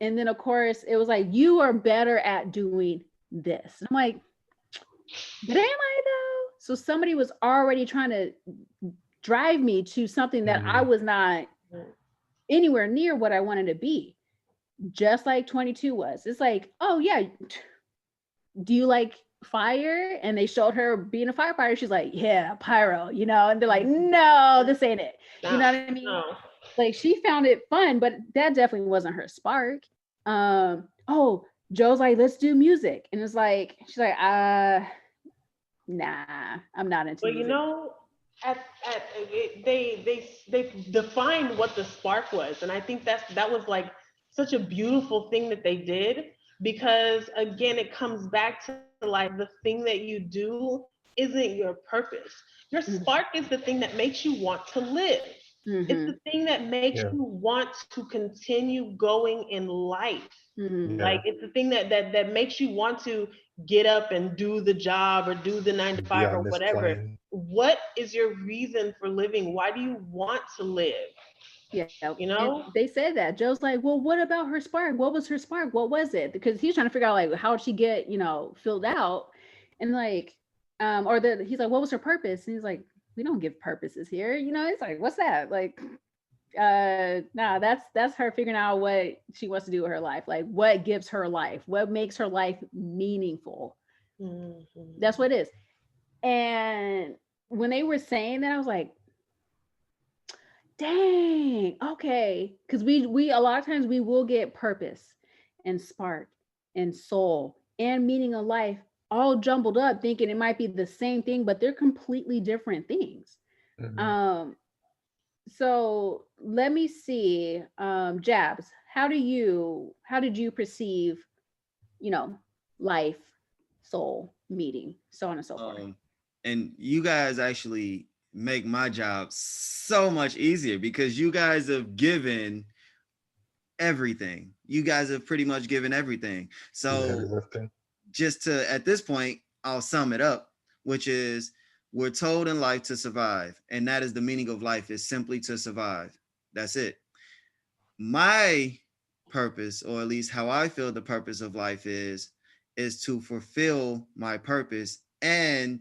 then of course it was like, you are better at doing this. And I'm like, but am I though? So somebody was already trying to drive me to something that I was not anywhere near what I wanted to be, just like 22 was. It's like, oh yeah, do you like fire? And they showed her being a firefighter. She's like, yeah, pyro, you know, and they're like, no, this ain't it. You know what I mean? No. Like she found it fun, but that definitely wasn't her spark. Oh, Joe's like, let's do music. And it's like, she's like, nah, I'm not into Well, music. you know, they defined what the spark was, and I think that was like such a beautiful thing that they did, because again, it comes back to like the thing that you do isn't your purpose. Your spark is the thing that makes you want to live. It's the thing that makes you want to continue going in life. Like it's the thing that makes you want to get up and do the job or do the 9 to 5 or whatever. What is your reason for living? Why do you want to live? Yeah, you know, and they said that. Joe's like, well, what about her spark? What was her spark? What was it? Because he's trying to figure out like how she get, you know, filled out, and like, he's like, what was her purpose? And he's like, we don't give purposes here, you know. It's like, what's that? Like, nah, that's her figuring out what she wants to do with her life, like what gives her life, what makes her life meaningful. That's what it is. And when they were saying that, I was like, dang, okay. Because we a lot of times we will get purpose and spark and soul and meaning of life all jumbled up, thinking it might be the same thing, but they're completely different things. So let me see, Jabs, how did you perceive, you know, life, soul, meaning, so on and so forth? And you guys actually make my job so much easier, because you guys have given everything. You guys have pretty much given everything. So just to, at this point, I'll sum it up, which is, we're told in life to survive, and that is the meaning of life, is simply to survive. That's it. My purpose, or at least how I feel the purpose of life is to fulfill my purpose and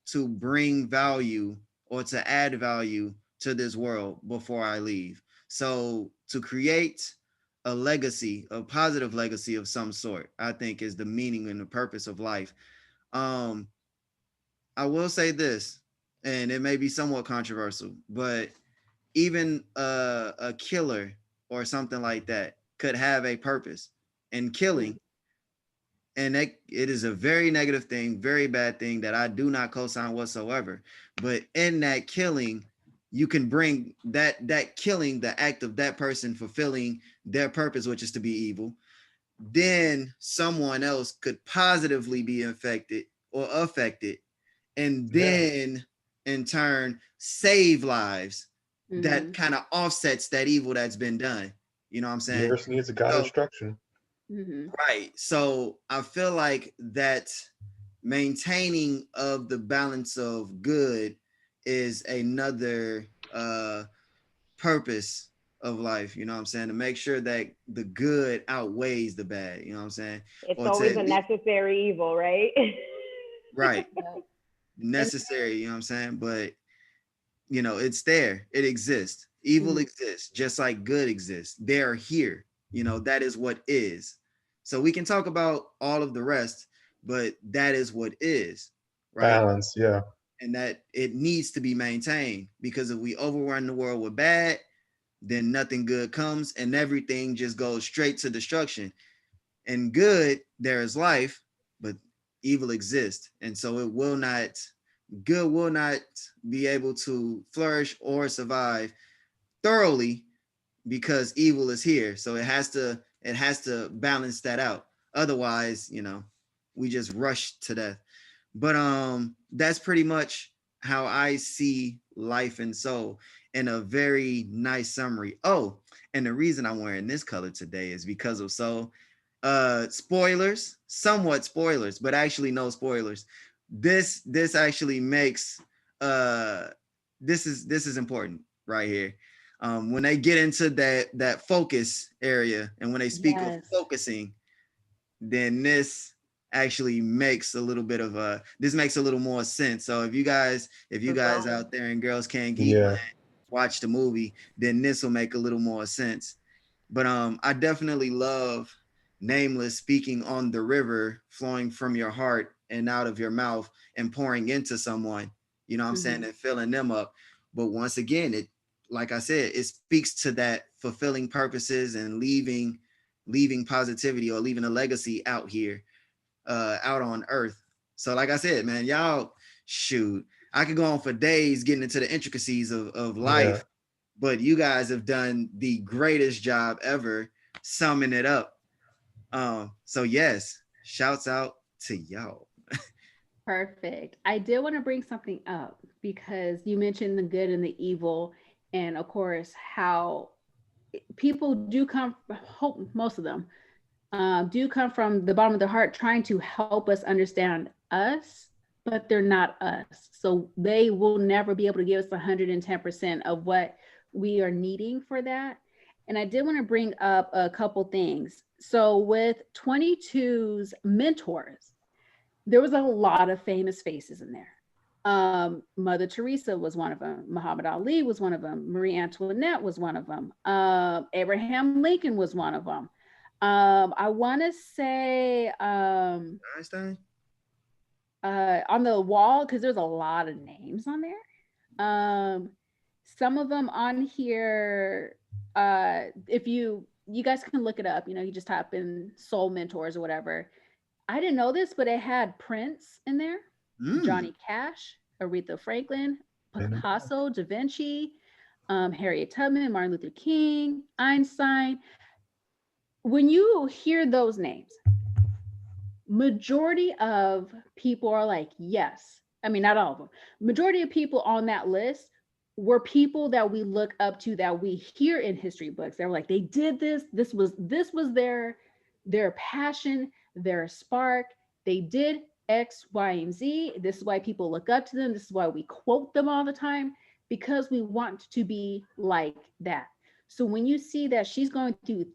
to bring value or to add value to this world before I leave. So to create a legacy, a positive legacy of some sort, I think is the meaning and the purpose of life. I will say this, and it may be somewhat controversial, but even a killer or something like that could have a purpose. And killing, and it is a very negative thing, very bad thing that I do not co-sign whatsoever. But in that killing, you can bring that killing, the act of that person fulfilling their purpose, which is to be evil, then someone else could positively be infected or affected, and then in turn save lives. That kind of offsets that evil that's been done. You know what I'm saying? Universe needs a God instruction. Right. So I feel like that maintaining of the balance of good is another purpose of life. You know what I'm saying? To make sure that the good outweighs the bad. You know what I'm saying? It's always a necessary evil, right? Right. Necessary, you know what I'm saying? But you know, it's there. It exists. Evil exists, just like good exists. They are here. You know, that is what is. So we can talk about all of the rest, but that is what is, right? Balance, yeah. And that it needs to be maintained, because if we overrun the world with bad, then nothing good comes and everything just goes straight to destruction. And good, there is life, but evil exists. And so good will not be able to flourish or survive thoroughly, because evil is here. So it has to balance that out. Otherwise, you know, we just rush to death. But that's pretty much how I see life and soul in a very nice summary. Oh, and the reason I'm wearing this color today is because of soul. Spoilers, somewhat spoilers, but actually no spoilers. This actually makes this is important right here. When they get into that focus area, and when they speak of focusing, then this actually makes a little bit of this makes a little more sense. So if you guys out there and Girls Can't Geek Yeah. watch the movie, then this will make a little more sense. But I definitely love Nameless speaking on the river flowing from your heart and out of your mouth and pouring into someone, you know what I'm saying, and filling them up. But once again, it, like I said, it speaks to that fulfilling purposes and leaving positivity or leaving a legacy out here, out on earth. So like I said, man, y'all, shoot, I could go on for days getting into the intricacies of life, but you guys have done the greatest job ever summing it up. So yes, shouts out to y'all. Perfect. I did want to bring something up because you mentioned the good and the evil, and of course, how people do come, hope most of them do come from the bottom of their heart trying to help us understand us, but they're not us. So they will never be able to give us 110% of what we are needing for that. And I did want to bring up a couple things. So with 22's mentors, there was a lot of famous faces in there. Mother Teresa was one of them. Muhammad Ali was one of them. Marie Antoinette was one of them. Abraham Lincoln was one of them. I want to say Einstein? On the wall, because there's a lot of names on there. Some of them on here, if you guys can look it up, you know, you just type in soul mentors or whatever. I didn't know this, but it had Prince in there, Johnny Cash, Aretha Franklin, Picasso, Da Vinci, Harriet Tubman, Martin Luther King, Einstein. When you hear those names, majority of people are like, yes. I mean, not all of them. Majority of people on that list were people that we look up to, that we hear in history books. They were like, they did this. This was their passion, their spark. They did X, Y, and Z. This is why people look up to them. This is why we quote them all the time, because we want to be like that. So when you see that she's going through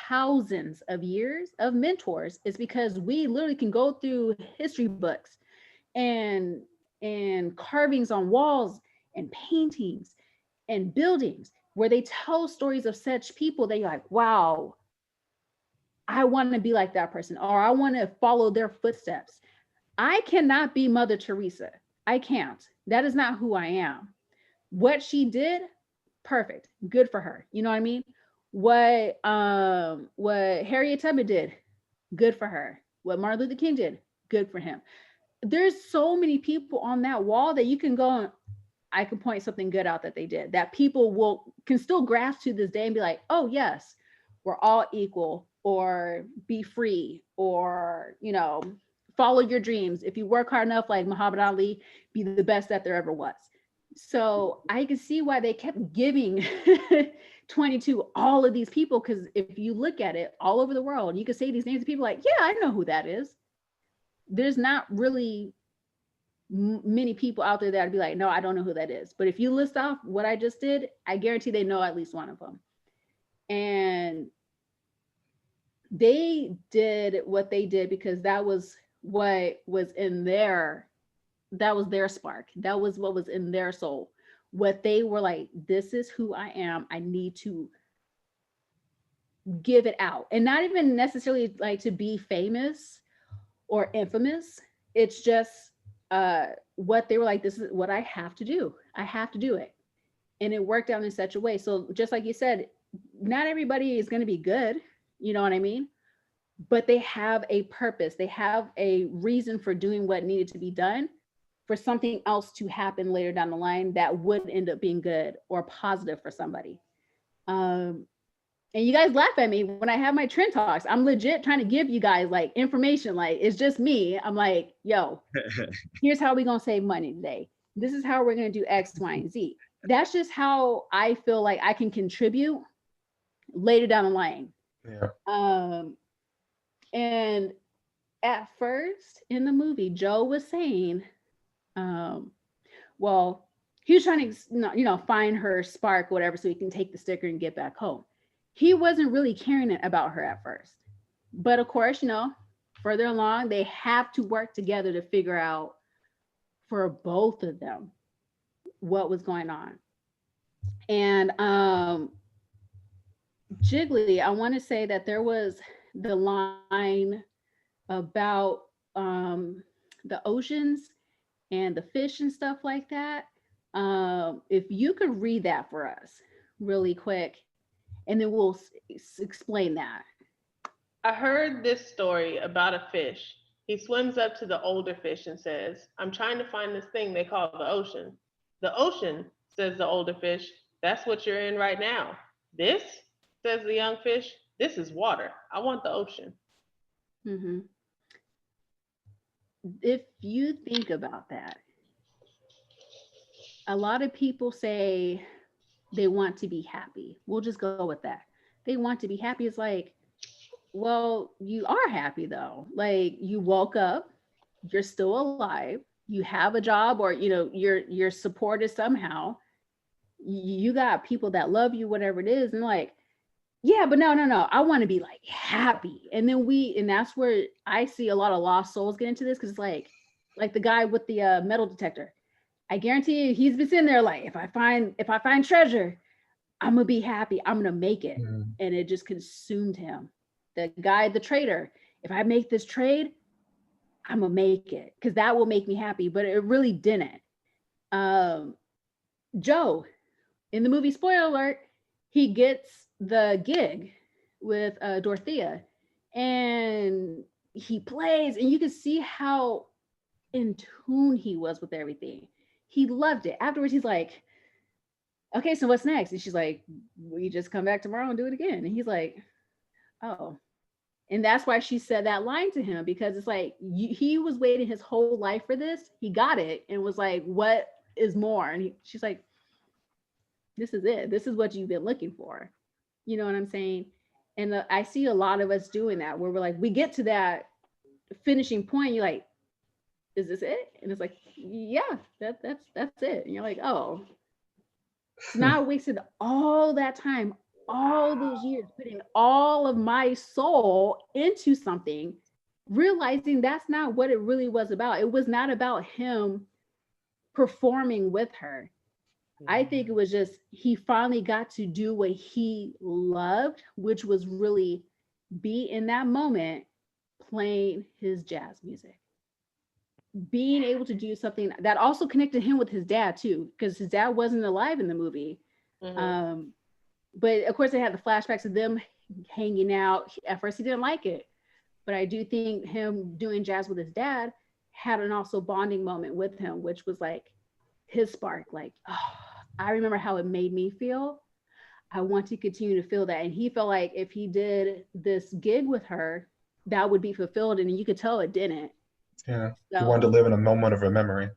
thousands of years of mentors, it's because we literally can go through history books and carvings on walls and paintings and buildings where they tell stories of such people that you're like, wow, I want to be like that person, or I want to follow their footsteps. I cannot be Mother Teresa. I can't. That is not who I am. What she did, perfect, good for her. You know what I mean? What Harriet Tubman did, good for her. What Martin Luther King did, good for him. There's so many people on that wall that you can go and I can point something good out that they did, that people can still grasp to this day and be like, oh yes, we're all equal, or be free, or, you know, follow your dreams. If you work hard enough, like Muhammad Ali, be the best that there ever was. So I can see why they kept giving 22 all of these people, because if you look at it all over the world, you can say these names and people like, yeah, I know who that is. There's not really many people out there that would be like, no, I don't know who that is. But if you list off what I just did, I guarantee they know at least one of them. And they did what they did because that was what was in their, that was their spark. That was what was in their soul. What they were like, this is who I am. I need to give it out. And not even necessarily like to be famous or infamous. It's just what they were like, this is what I have to do. I have to do it. And it worked out in such a way. So just like you said, not everybody is going to be good. You know what I mean? But they have a purpose. They have a reason for doing what needed to be done, for something else to happen later down the line that would end up being good or positive for somebody. And you guys laugh at me when I have my trend talks. I'm legit trying to give you guys like information. Like, it's just me. I'm like, yo, here's how we're going to save money today. This is how we're going to do X, Y, and Z. That's just how I feel like I can contribute later down the line. Yeah. And at first in the movie, Joe was saying, well, he was trying to, you know, find her spark, whatever, so he can take the sticker and get back home. He wasn't really caring about her at first. But of course, you know, further along, they have to work together to figure out for both of them what was going on. And Jiggly, I want to say that there was the line about the oceans and the fish and stuff like that. If you could read that for us really quick, and then we'll explain that. I heard this story about a fish. He swims up to the older fish and says, I'm trying to find this thing they call the ocean. The ocean, says the older fish, that's what you're in right now. This, says the young fish, this is water. I want the ocean. Mm-hmm. If you think about that, a lot of people say they want to be happy. We'll just go with that. They want to be happy. It's like, well, you are happy though. Like you woke up, you're still alive, you have a job, or you're supported somehow. You got people that love you, whatever it is, and like, yeah, but no, I want to be like happy. And then and that's where I see a lot of lost souls get into this, because it's like the guy with the metal detector. I guarantee you, he's been sitting there like, if I find treasure, I'm gonna be happy. I'm gonna make it, and it just consumed him. The guy, the trader, if I make this trade, I'm gonna make it because that will make me happy. But it really didn't. Joe, in the movie, spoiler alert, he gets the gig with Dorothea, and he plays, and you can see how in tune he was with everything. He loved it. Afterwards, he's like, okay, so what's next? And she's like, we just come back tomorrow and do it again. And he's like, oh. And that's why she said that line to him, because it's like, he was waiting his whole life for this. He got it and was like, what is more? And she's like, this is it. This is what you've been looking for. You know what I'm saying? And I see a lot of us doing that, where we're like, we get to that finishing point. You're like, is this it? And it's like, yeah, that's it. And you're like, oh, so now I wasted all that time, all those years, putting all of my soul into something, realizing that's not what it really was about. It was not about him performing with her. I think it was just, he finally got to do what he loved, which was really be in that moment playing his jazz music. Being able to do something that also connected him with his dad too, because his dad wasn't alive in the movie. But of course they had the flashbacks of them hanging out. At first he didn't like it, but I do think him doing jazz with his dad had an also bonding moment with him, which was like his spark. Like, oh, I remember how it made me feel. I want to continue to feel that. And he felt like if he did this gig with her, that would be fulfilled. And you could tell it didn't. Yeah. So, he wanted to live in a moment of memory.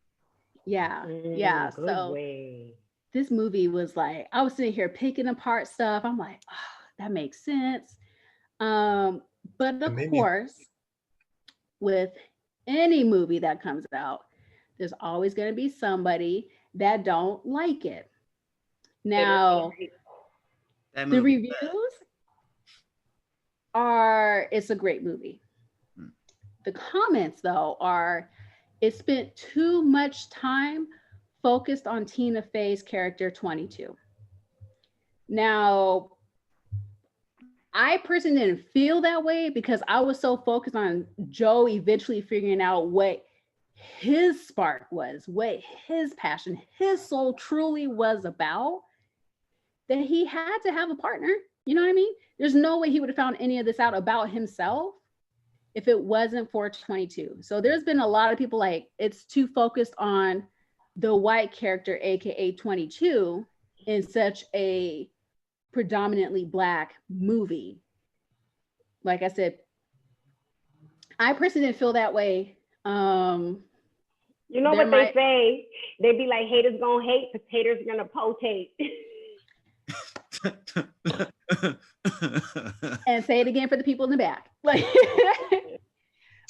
Yeah. Good So way. this movie was like, I was sitting here picking apart stuff. I'm like, oh, that makes sense. But of course, with any movie that comes out, there's always going to be somebody that don't like it. Now, the reviews are, it's a great movie. The comments, though, are, it spent too much time focused on Tina Fey's character 22. Now, I personally didn't feel that way because I was so focused on Joe eventually figuring out what his spark was, what his passion, his soul truly was about, that he had to have a partner. You know what I mean? There's no way he would have found any of this out about himself if it wasn't for 22. So there's been a lot of people like, it's too focused on the white character, AKA 22, in such a predominantly Black movie. Like I said, I personally didn't feel that way. You know what they say? They be like, haters gonna hate, potatoes are gonna potate. And say it again for the people in the back. Like,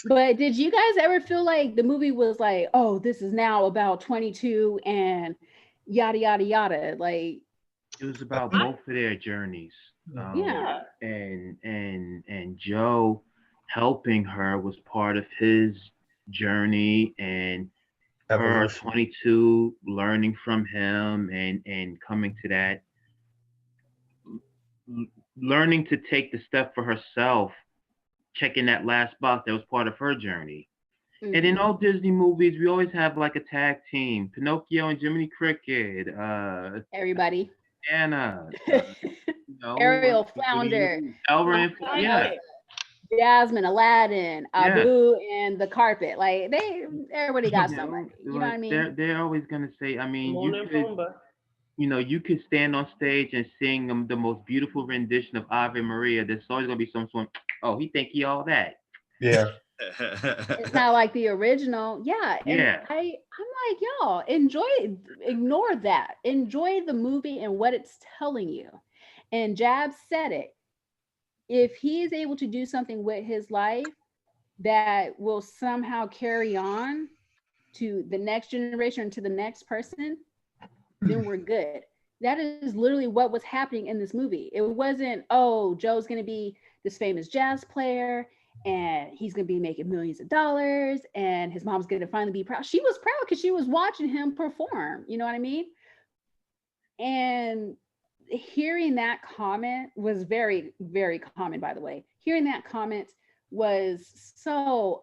but did you guys ever feel like the movie was like, oh, this is now about 22 and yada yada yada? Like, it was about both of their journeys. Yeah. And Joe, helping her was part of his journey, and her Evolution. 22 learning from him and coming to that, learning to take the step for herself, checking that last box that was part of her journey. And in all Disney movies, we always have like a tag team: Pinocchio and Jiminy Cricket, Everybody. Anna, Ariel, Flounder, Elmer, and yeah, Jasmine, Aladdin, yeah. Abu, and the carpet. Like everybody got somebody. You know what I mean? They're always gonna say. I mean, Timon and Pumbaa. you could stand on stage and sing the most beautiful rendition of Ave Maria. There's always gonna be someone. Oh, he think he all that. Yeah. It's not like the original. Yeah. And Yeah. I'm like, y'all, ignore that. Enjoy the movie and what it's telling you. And Jab said it. If he is able to do something with his life that will somehow carry on to the next generation or to the next person, then we're good. That is literally what was happening in this movie. It wasn't, oh, Joe's going to be this famous jazz player and he's going to be making millions of dollars and his mom's going to finally be proud. She was proud because she was watching him perform. You know what I mean? And hearing that comment was very, very common, by the way. Hearing that comment was so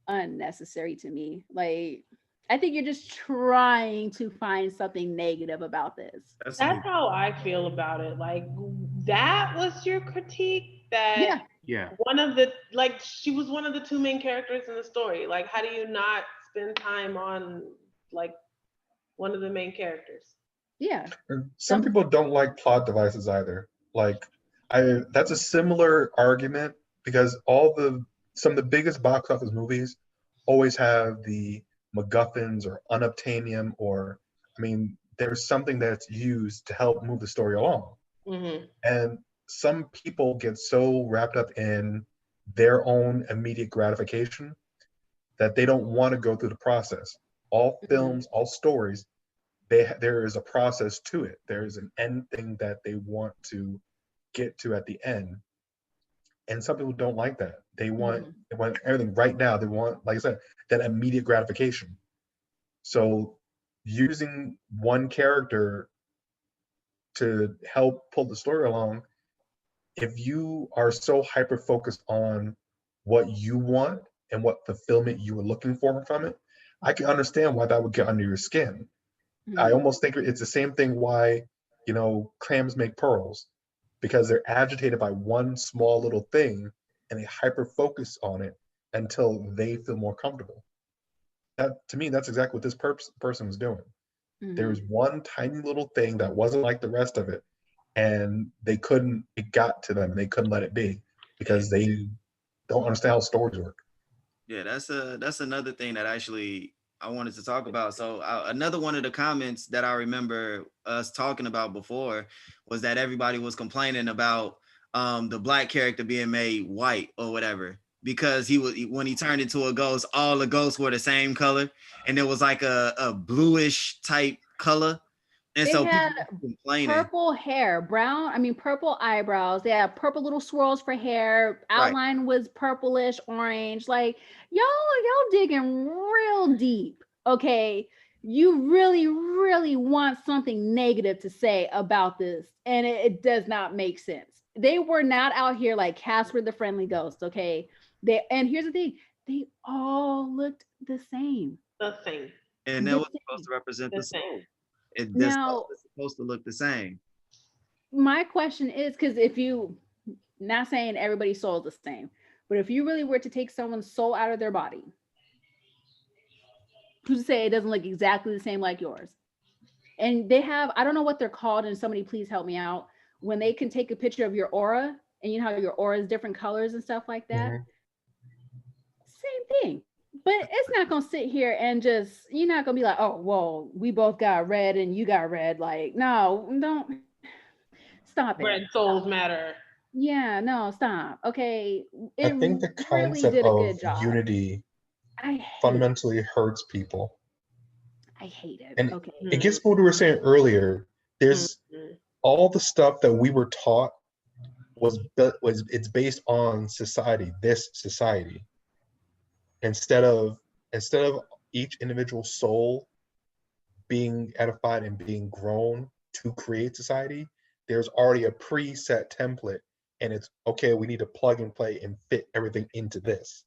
unnecessary to me. Like, I think you're just trying to find something negative about this. That's how I feel about it. Like, that was your critique? That Yeah. one of the, like, she was one of the two main characters in the story. Like, how do you not spend time on, like, one of the main characters? Yeah. Some people don't like plot devices either. Like, that's a similar argument because some of the biggest box office movies always have the MacGuffins or unobtainium, or I mean, there's something that's used to help move the story along. Mm-hmm. And some people get so wrapped up in their own immediate gratification that they don't want to go through the process. All films, all stories, there is a process to it. There's an end thing that they want to get to at the end. And some people don't like that. They want everything right now. They want, like I said, that immediate gratification. So using one character to help pull the story along, if you are so hyper focused on what you want and what fulfillment you were looking for from it, I can understand why that would get under your skin. I almost think it's the same thing why, clams make pearls, because they're agitated by one small little thing and they hyper focus on it until they feel more comfortable. That, to me, that's exactly what this person was doing. There's one tiny little thing that wasn't like the rest of it, and it got to them. They couldn't let it be because they don't understand how stories work. Yeah, that's another thing that actually I wanted to talk about. So another one of the comments that I remember us talking about before was that everybody was complaining about the black character being made white or whatever, because when he turned into a ghost, all the ghosts were the same color, and it was like a bluish type color. And they so had people complaining. Purple hair, purple eyebrows. They had purple little swirls for hair. Outline was purplish, orange. Like, y'all digging real deep. Okay. You really, really want something negative to say about this, and it does not make sense. They were not out here like Casper the Friendly Ghost. Okay. And here's the thing, they all looked the same. The same. And that was supposed to represent the soul. Now, it's supposed to look the same. My question is, because if you, not saying everybody's soul is the same, but if you really were to take someone's soul out of their body, who's to say it doesn't look exactly the same like yours? And they have, I don't know what they're called, and somebody please help me out, when they can take a picture of your aura, and you know how your aura is different colors and stuff like that. Same thing. But it's not going to sit here and you're not going to be like, oh, well, we both got red and you got red. Like, no, don't. Stop it. Red souls matter. Yeah, no, stop. Okay. I think the concept of unity fundamentally hurts people. I hate it. And it gets what we were saying earlier. There's all the stuff that we were taught it's based on society, this society. Instead of each individual soul being edified and being grown to create society, there's already a preset template, and it's okay, we need to plug and play and fit everything into this.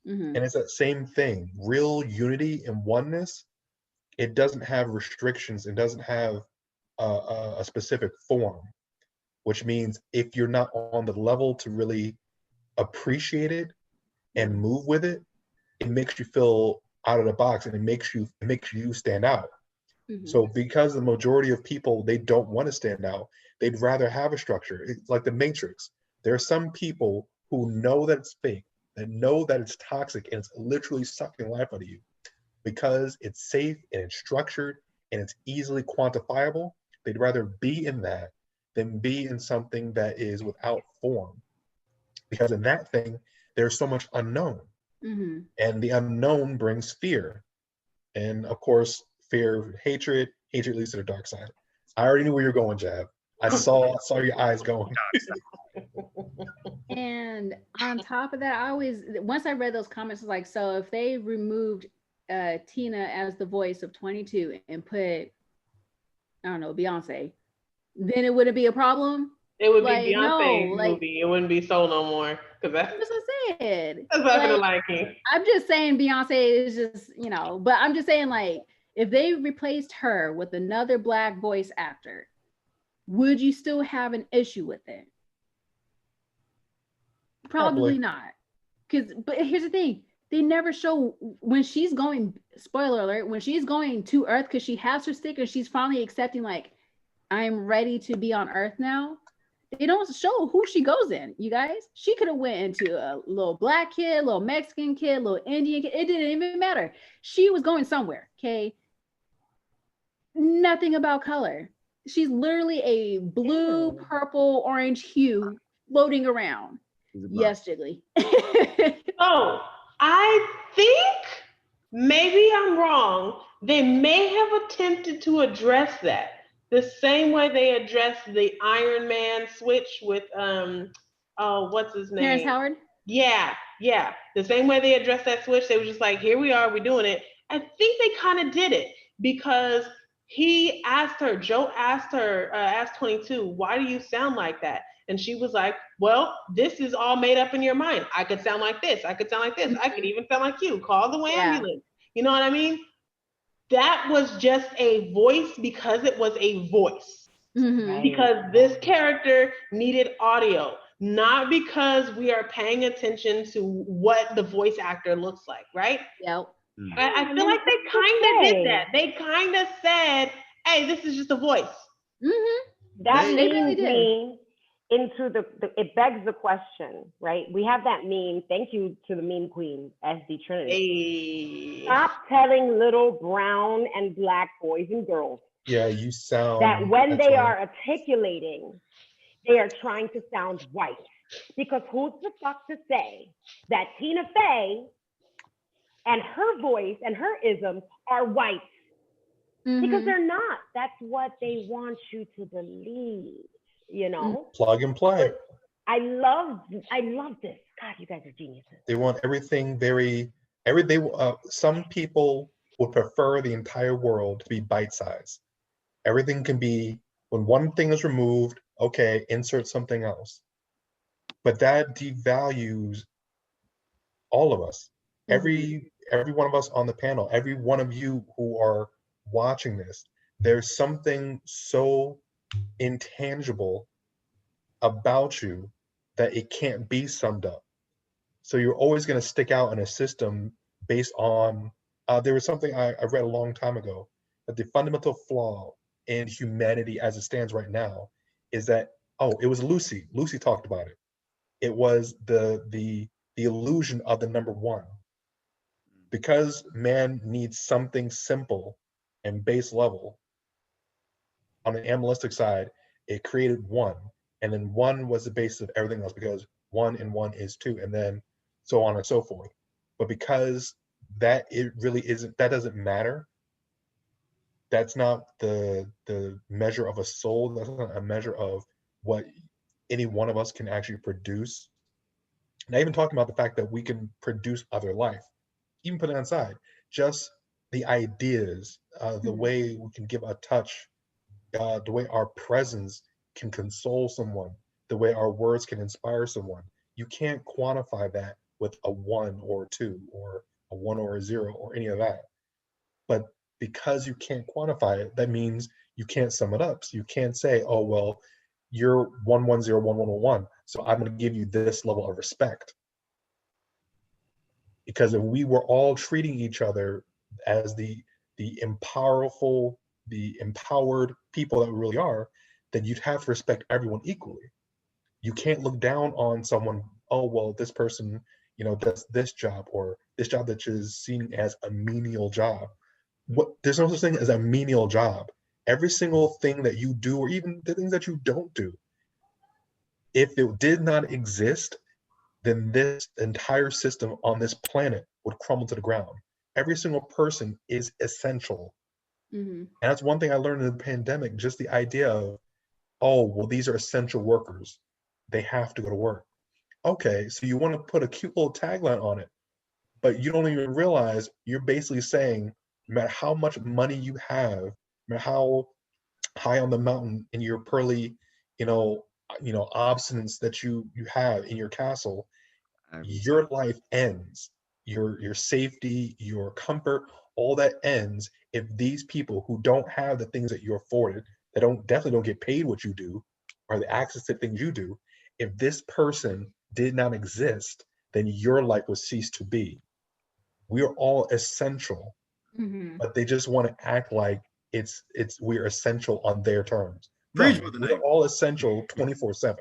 And it's that same thing. Real unity and oneness, it doesn't have restrictions, it doesn't have a specific form, which means if you're not on the level to really appreciate it and move with it, it makes you feel out of the box, and it makes you stand out. So because the majority of people, they don't want to stand out, they'd rather have a structure. It's like the Matrix. There are some people who know that it's fake, that know that it's toxic, and it's literally sucking life out of you. Because it's safe and it's structured and it's easily quantifiable, they'd rather be in that than be in something that is without form. Because in that thing, there's so much unknown. And the unknown brings fear. And of course, fear, hatred leads to the dark side. I already knew where you're going, Jab. I saw your eyes going. And on top of that, once I read those comments, I was like, so if they removed Tina as the voice of 22 and put, I don't know, Beyonce, then it wouldn't be a problem. It would be Beyonce's movie. It wouldn't be Soul no more. Because that's what I said. That's not gonna like it. I'm just saying Beyonce is just, but I'm just saying, like, if they replaced her with another Black voice actor, would you still have an issue with it? Probably not. But here's the thing. They never show when she's going, spoiler alert, when she's going to Earth, because she has her stick and she's finally accepting, like, I'm ready to be on Earth now. They don't show who she goes in, you guys. She could have went into a little Black kid, little Mexican kid, little Indian kid. It didn't even matter. She was going somewhere, okay? Nothing about color. She's literally a blue, purple, orange hue floating around. Yes, Jiggly. Oh, I think maybe I'm wrong. They may have attempted to address that the same way they addressed the Iron Man switch with what's his name? Terrence Howard? Yeah. The same way they addressed that switch, they were just like, here we are, we're doing it. I think they kind of did it because he asked her, Joe asked 22, why do you sound like that? And she was like, well, this is all made up in your mind. I could sound like this. I could sound like this. I could even sound like you. Call the ambulance. You know what I mean? That was just a voice because it was a voice. Right. Because this character needed audio, not because we are paying attention to what the voice actor looks like, right? Yep. I feel like they kind of did that. They kind of said, hey, this is just a voice. That leads me into it begs the question, right? We have that meme. Thank you to the meme queen, SD Trinity. Hey. Stop telling little brown and Black boys and girls you sound that when they are articulating, they are trying to sound white. Because who's the fuck to say that Tina Fey and her voice and her isms are white? Because they're not. That's what they want you to believe, Plug and play. I love this. God, you guys are geniuses. They want everything some people would prefer the entire world to be bite-sized. Everything can be, when one thing is removed, okay, insert something else. But that devalues all of us. Every one of us on the panel, every one of you who are watching this, there's something so intangible about you that it can't be summed up. So you're always going to stick out in a system based on, there was something I read a long time ago, that the fundamental flaw in humanity as it stands right now is that, it was Lucy talked about it. It was the illusion of the number one. Because man needs something simple and base level, on the animalistic side, it created one. And then one was the basis of everything else, because 1 and 1 is 2, and then so on and so forth. But because that doesn't matter. That's not the measure of a soul. That's not a measure of what any one of us can actually produce. Not even talking about the fact that we can produce other life, even put it aside, just the ideas, the way we can give a touch, the way our presence can console someone, the way our words can inspire someone. You can't quantify that with a one or a two or a one or a zero or any of that. But because you can't quantify it, that means you can't sum it up. So you can't say, oh, well, you're 1101111, so I'm going to give you this level of respect. Because if we were all treating each other as the empowerful, the empowered people that we really are, then you'd have to respect everyone equally. You can't look down on someone, oh, well, this person, does this job, or this job that is seen as a menial job. There's no such thing as a menial job. Every single thing that you do, or even the things that you don't do, if it did not exist, then this entire system on this planet would crumble to the ground. Every single person is essential. And that's one thing I learned in the pandemic, just the idea of, oh, well, these are essential workers. They have to go to work. Okay, so you want to put a cute little tagline on it, but you don't even realize you're basically saying, no matter how much money you have, no matter how high on the mountain in your pearly, obstinance that you have in your castle, your life ends. Your safety, your comfort, all that ends if these people who don't have the things that you're afforded, that definitely don't get paid what you do, or the access to things you do, if this person did not exist, then your life would cease to be. We are all essential, but they just want to act like we're essential on their terms. Preach, No, brother we're Name. all essential 24/7.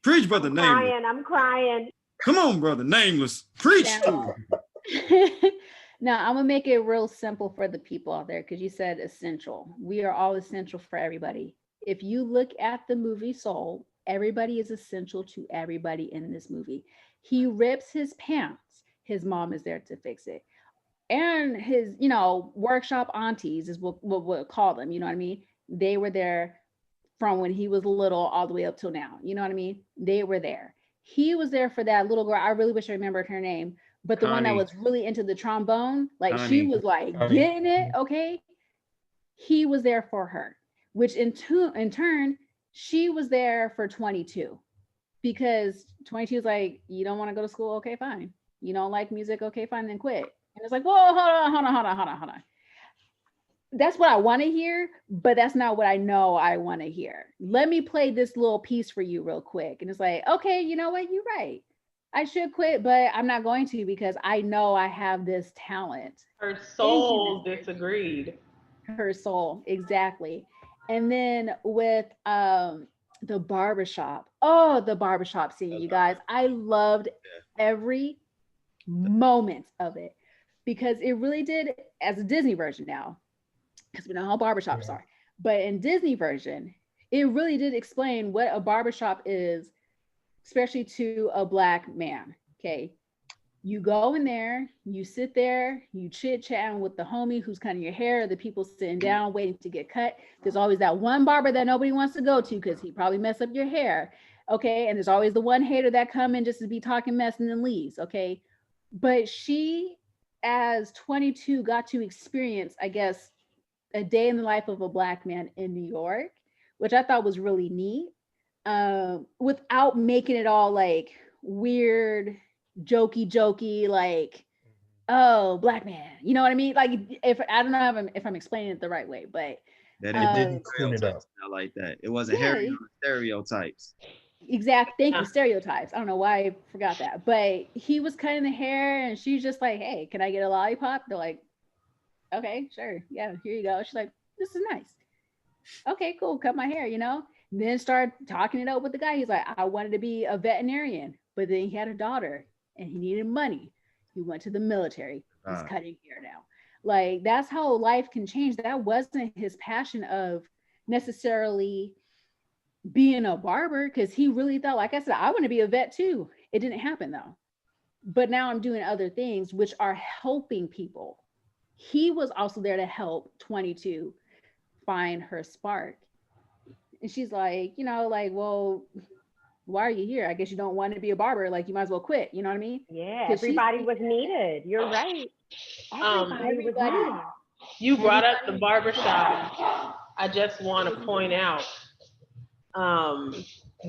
Preach, brother Nameless. I'm crying. Come on, brother Nameless. Preach. Now, now I'm gonna make it real simple for the people out there, because you said essential. We are all essential for everybody. If you look at the movie Soul, everybody is essential to everybody in this movie. He rips his pants, his mom is there to fix it. And his, workshop aunties is what we'll call them, you know what I mean? They were there from when he was little all the way up till now, you know what I mean? They were there. He was there for that little girl. I really wish I remembered her name, but the one that Connie. was really into the trombone, like she Connie. was like Connie. getting it, okay? He was there for her, which in turn, she was there for 22, because 22 is like, you don't want to go to school? Okay, fine. You don't like music? Okay, fine, then quit. And it's like, whoa, hold on. That's what I want to hear, but that's not what I know I want to hear. Let me play this little piece for you real quick. And it's like, okay, you know what? You're right. I should quit, but I'm not going to, because I know I have this talent. Her soul disagreed. Her soul, exactly. And then with the barbershop. Oh, the barbershop scene, you guys. I loved every moment of it, because it really did, as a Disney version now, because we know how barbershops are, but in Disney version, it really did explain what a barbershop is, especially to a Black man. Okay, you go in there, you sit there, you chit chatting with the homie who's cutting your hair, the people sitting down waiting to get cut. There's always that one barber that nobody wants to go to because he probably messed up your hair. Okay, and there's always the one hater that come in just to be talking mess and then leaves. Okay, but she, as 22, got to experience, I guess, a day in the life of a Black man in New York, which I thought was really neat, without making it all like weird, jokey, like, oh, Black man, you know what I mean? Like, if I don't know if I'm explaining it the right way, but That It didn't clean it up. I like that. It wasn't Harry on the stereotypes. Exact. Thank you. Stereotypes. I don't know why I forgot that, but he was cutting the hair, and she's just like, "Hey, can I get a lollipop?" They're like, "Okay, sure, yeah, here you go." She's like, "This is nice. Okay, cool. Cut my hair." Then start talking it up with the guy. He's like, "I wanted to be a veterinarian, but then he had a daughter, and he needed money. He went to the military. He's cutting hair now." Like, that's how life can change. That wasn't his passion of necessarily being a barber, because he really thought, like I said, I want to be a vet too. It didn't happen though. But now I'm doing other things which are helping people. He was also there to help 22 find her spark. And she's like, like, well, why are you here? I guess you don't want to be a barber. Like, you might as well quit. You know what I mean? Yeah, 'Cause everybody was needed. You're right. Everybody was everybody. needed. You brought up the barbershop. I just want to point out um,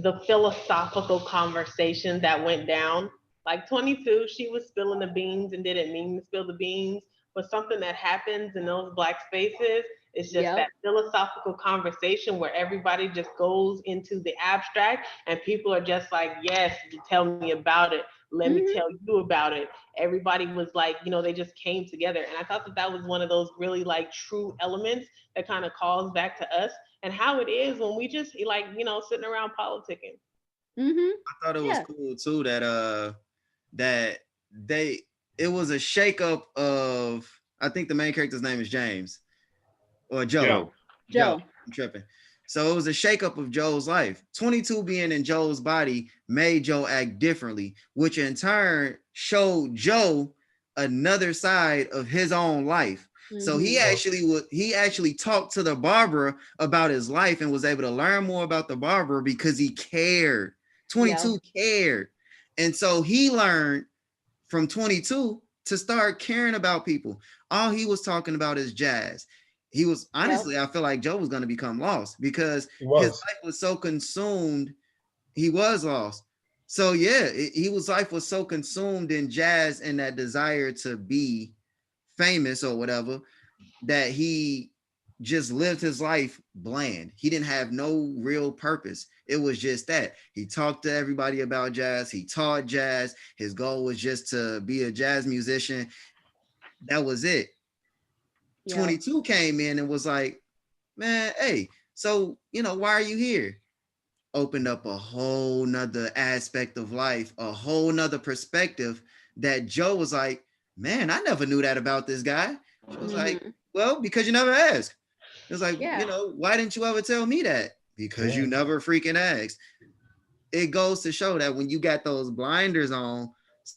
the philosophical conversation that went down. Like 22, she was spilling the beans and didn't mean to spill the beans, but something that happens in those black spaces is just that Yep. philosophical conversation where everybody just goes into the abstract and people are just like, yes, tell me about it. Let me Hmm. tell you about it. Everybody was like, they just came together. And I thought that that was one of those really like true elements that kind of calls back to us and how it is when we just like, sitting around politicking. Hmm. I thought it was Yeah. cool too that they it was a shakeup of, I think the main character's name is James or Joe. Joe. Joe. Joe. I'm tripping. So it was a shakeup of Joe's life. 22 being in Joe's body made Joe act differently, which in turn showed Joe another side of his own life. So Hmm. he actually talked to the barber about his life and was able to learn more about the barber because he cared. Yeah. 22 cared. And so he learned from 22 to start caring about people. All he was talking about is jazz. He was Yep. honestly, I feel like Joe was going to become lost because He his was. life was so consumed. He was lost. So yeah, life was so consumed in jazz and that desire to be famous or whatever that he just lived his life bland. He didn't have no real purpose. It was just that he talked to everybody about jazz. He taught jazz. His goal was just to be a jazz musician. That was it. Yep. 22 came in and was like, man, hey, so, why are you here? Opened up a whole nother aspect of life, a whole nother perspective that Joe was like, man, I never knew that about this guy. She was like, Hmm. well, because you never asked. It was like, Yeah. why didn't you ever tell me that? Because you Yeah. never freaking asked. It goes to show that when you got those blinders on,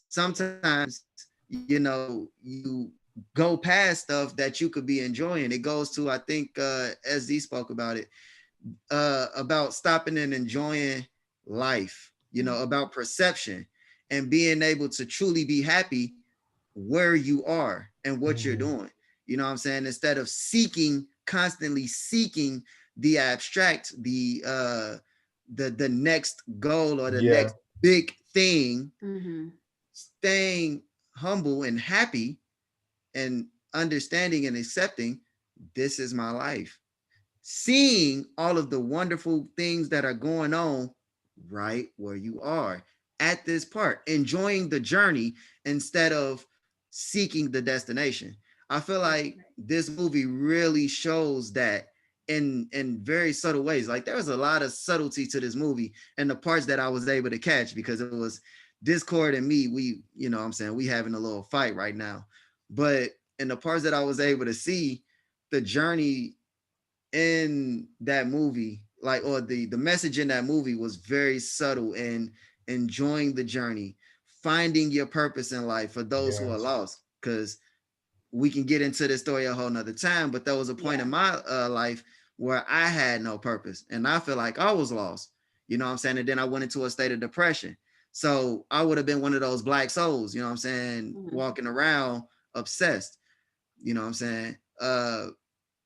sometimes, you go past stuff that you could be enjoying. It goes to, I think, SD spoke about it, about stopping and enjoying life, about perception and being able to truly be happy where you are and what you're Mhm. doing. You know what I'm saying? Instead of constantly seeking the abstract, the next goal or the Yeah. next big thing, Hmm. staying humble and happy and understanding and accepting this is my life. Seeing all of the wonderful things that are going on right where you are at this part, enjoying the journey instead of seeking the destination. I feel like this movie really shows that in very subtle ways. Like there was a lot of subtlety to this movie and the parts that I was able to catch because it was Discord and me, we, what I'm saying, we having a little fight right now. But in the parts that I was able to see, the journey in that movie, like, or the message in that movie was very subtle and enjoying the journey, finding your purpose in life for those who are Yes. lost. Because we can get into this story a whole nother time, but there was a point Yeah. in my life where I had no purpose and I feel like I was lost. You know what I'm saying? And then I went into a state of depression. So I would have been one of those black souls, you know what I'm saying, Hmm. walking around obsessed, you know what I'm saying?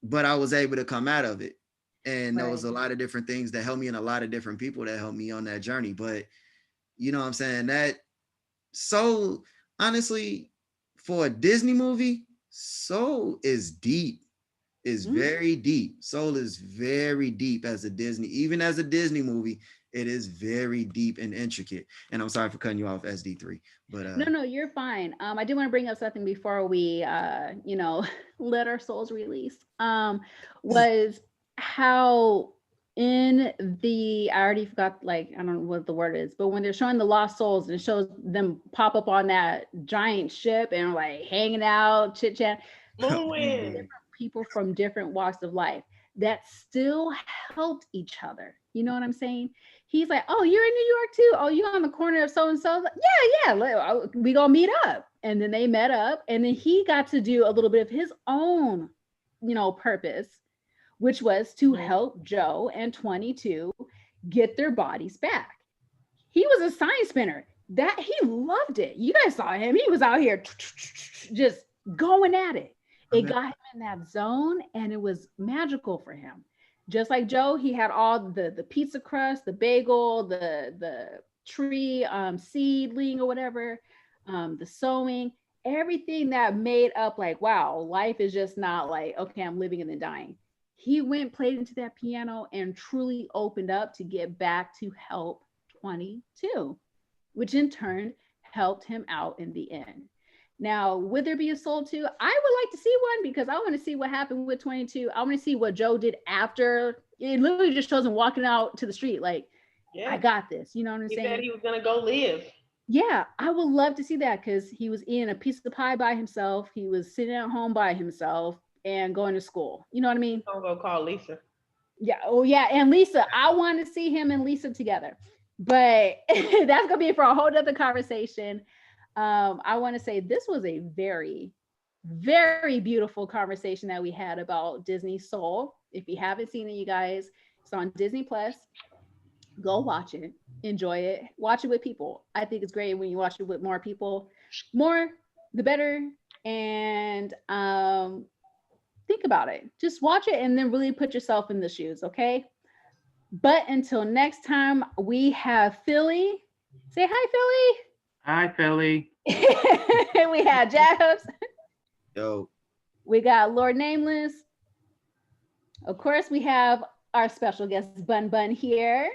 But I was able to come out of it. And there was Right. a lot of different things that helped me and a lot of different people that helped me on that journey. But you know what I'm saying? That Soul, honestly, for a Disney movie, Soul is deep, is Mhm. very deep. Soul is very deep as a Disney, even as a Disney movie, it is very deep and intricate. And I'm sorry for cutting you off, SD3. But No, no, you're fine. I did want to bring up something before we, let our souls release. Was how in the, I already forgot, like, I don't know what the word is, but when they're showing the lost souls and it shows them pop up on that giant ship and like hanging out, chit chat, Moving. people from different walks of life that still helped each other. You know what I'm saying? He's like, "Oh, you're in New York too. Oh, you on the corner of so and so. Yeah, yeah. We gonna meet up." And then they met up, and then he got to do a little bit of his own, purpose, which was to Mhm. help Joe and 22 get their bodies back. He was a sign spinner. That he loved it. You guys saw him. He was out here just going at it. It got him in that zone, and it was magical for him. Just like Joe, he had all the pizza crust, the bagel, the tree seedling or whatever, the sewing, everything that made up like, wow, life is just not like, okay, I'm living and then dying. He went, played into that piano, and truly opened up to get back to help 22, which in turn helped him out in the end. Now, would there be a Soul 2? I would like to see one because I want to see what happened with 22. I want to see what Joe did after. It literally just shows him walking out to the street like, I got this. You know what I'm saying? He said he was going to go live. Yeah, I would love to see that because he was eating a piece of pie by himself. He was sitting at home by himself and going to school. You know what I mean? I'm going to go call Lisa. Yeah. Oh, yeah. And Lisa, I want to see him and Lisa together. But that's going to be for a whole other conversation. I want to say this was a very, very beautiful conversation that we had about Disney Soul. If you haven't seen it, you guys, it's on Disney Plus. Go watch it, enjoy it, watch it with people. I think it's great when you watch it with more people. More, the better. And think about it. Just watch it and then really put yourself in the shoes, okay? But until next time, we have Philly. Say hi, Philly. Hi, Philly. We had Jabs. Yo. We got Lord Nameless. Of course, we have our special guest, Bun Bun, here.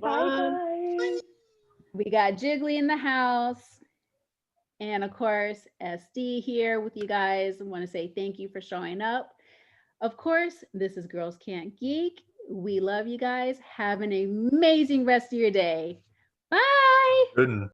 Bye. We got Jiggly in the house. And of course, SD here with you guys. I want to say thank you for showing up. Of course, this is Girls Can't Geek. We love you guys. Have an amazing rest of your day. Bye. Good.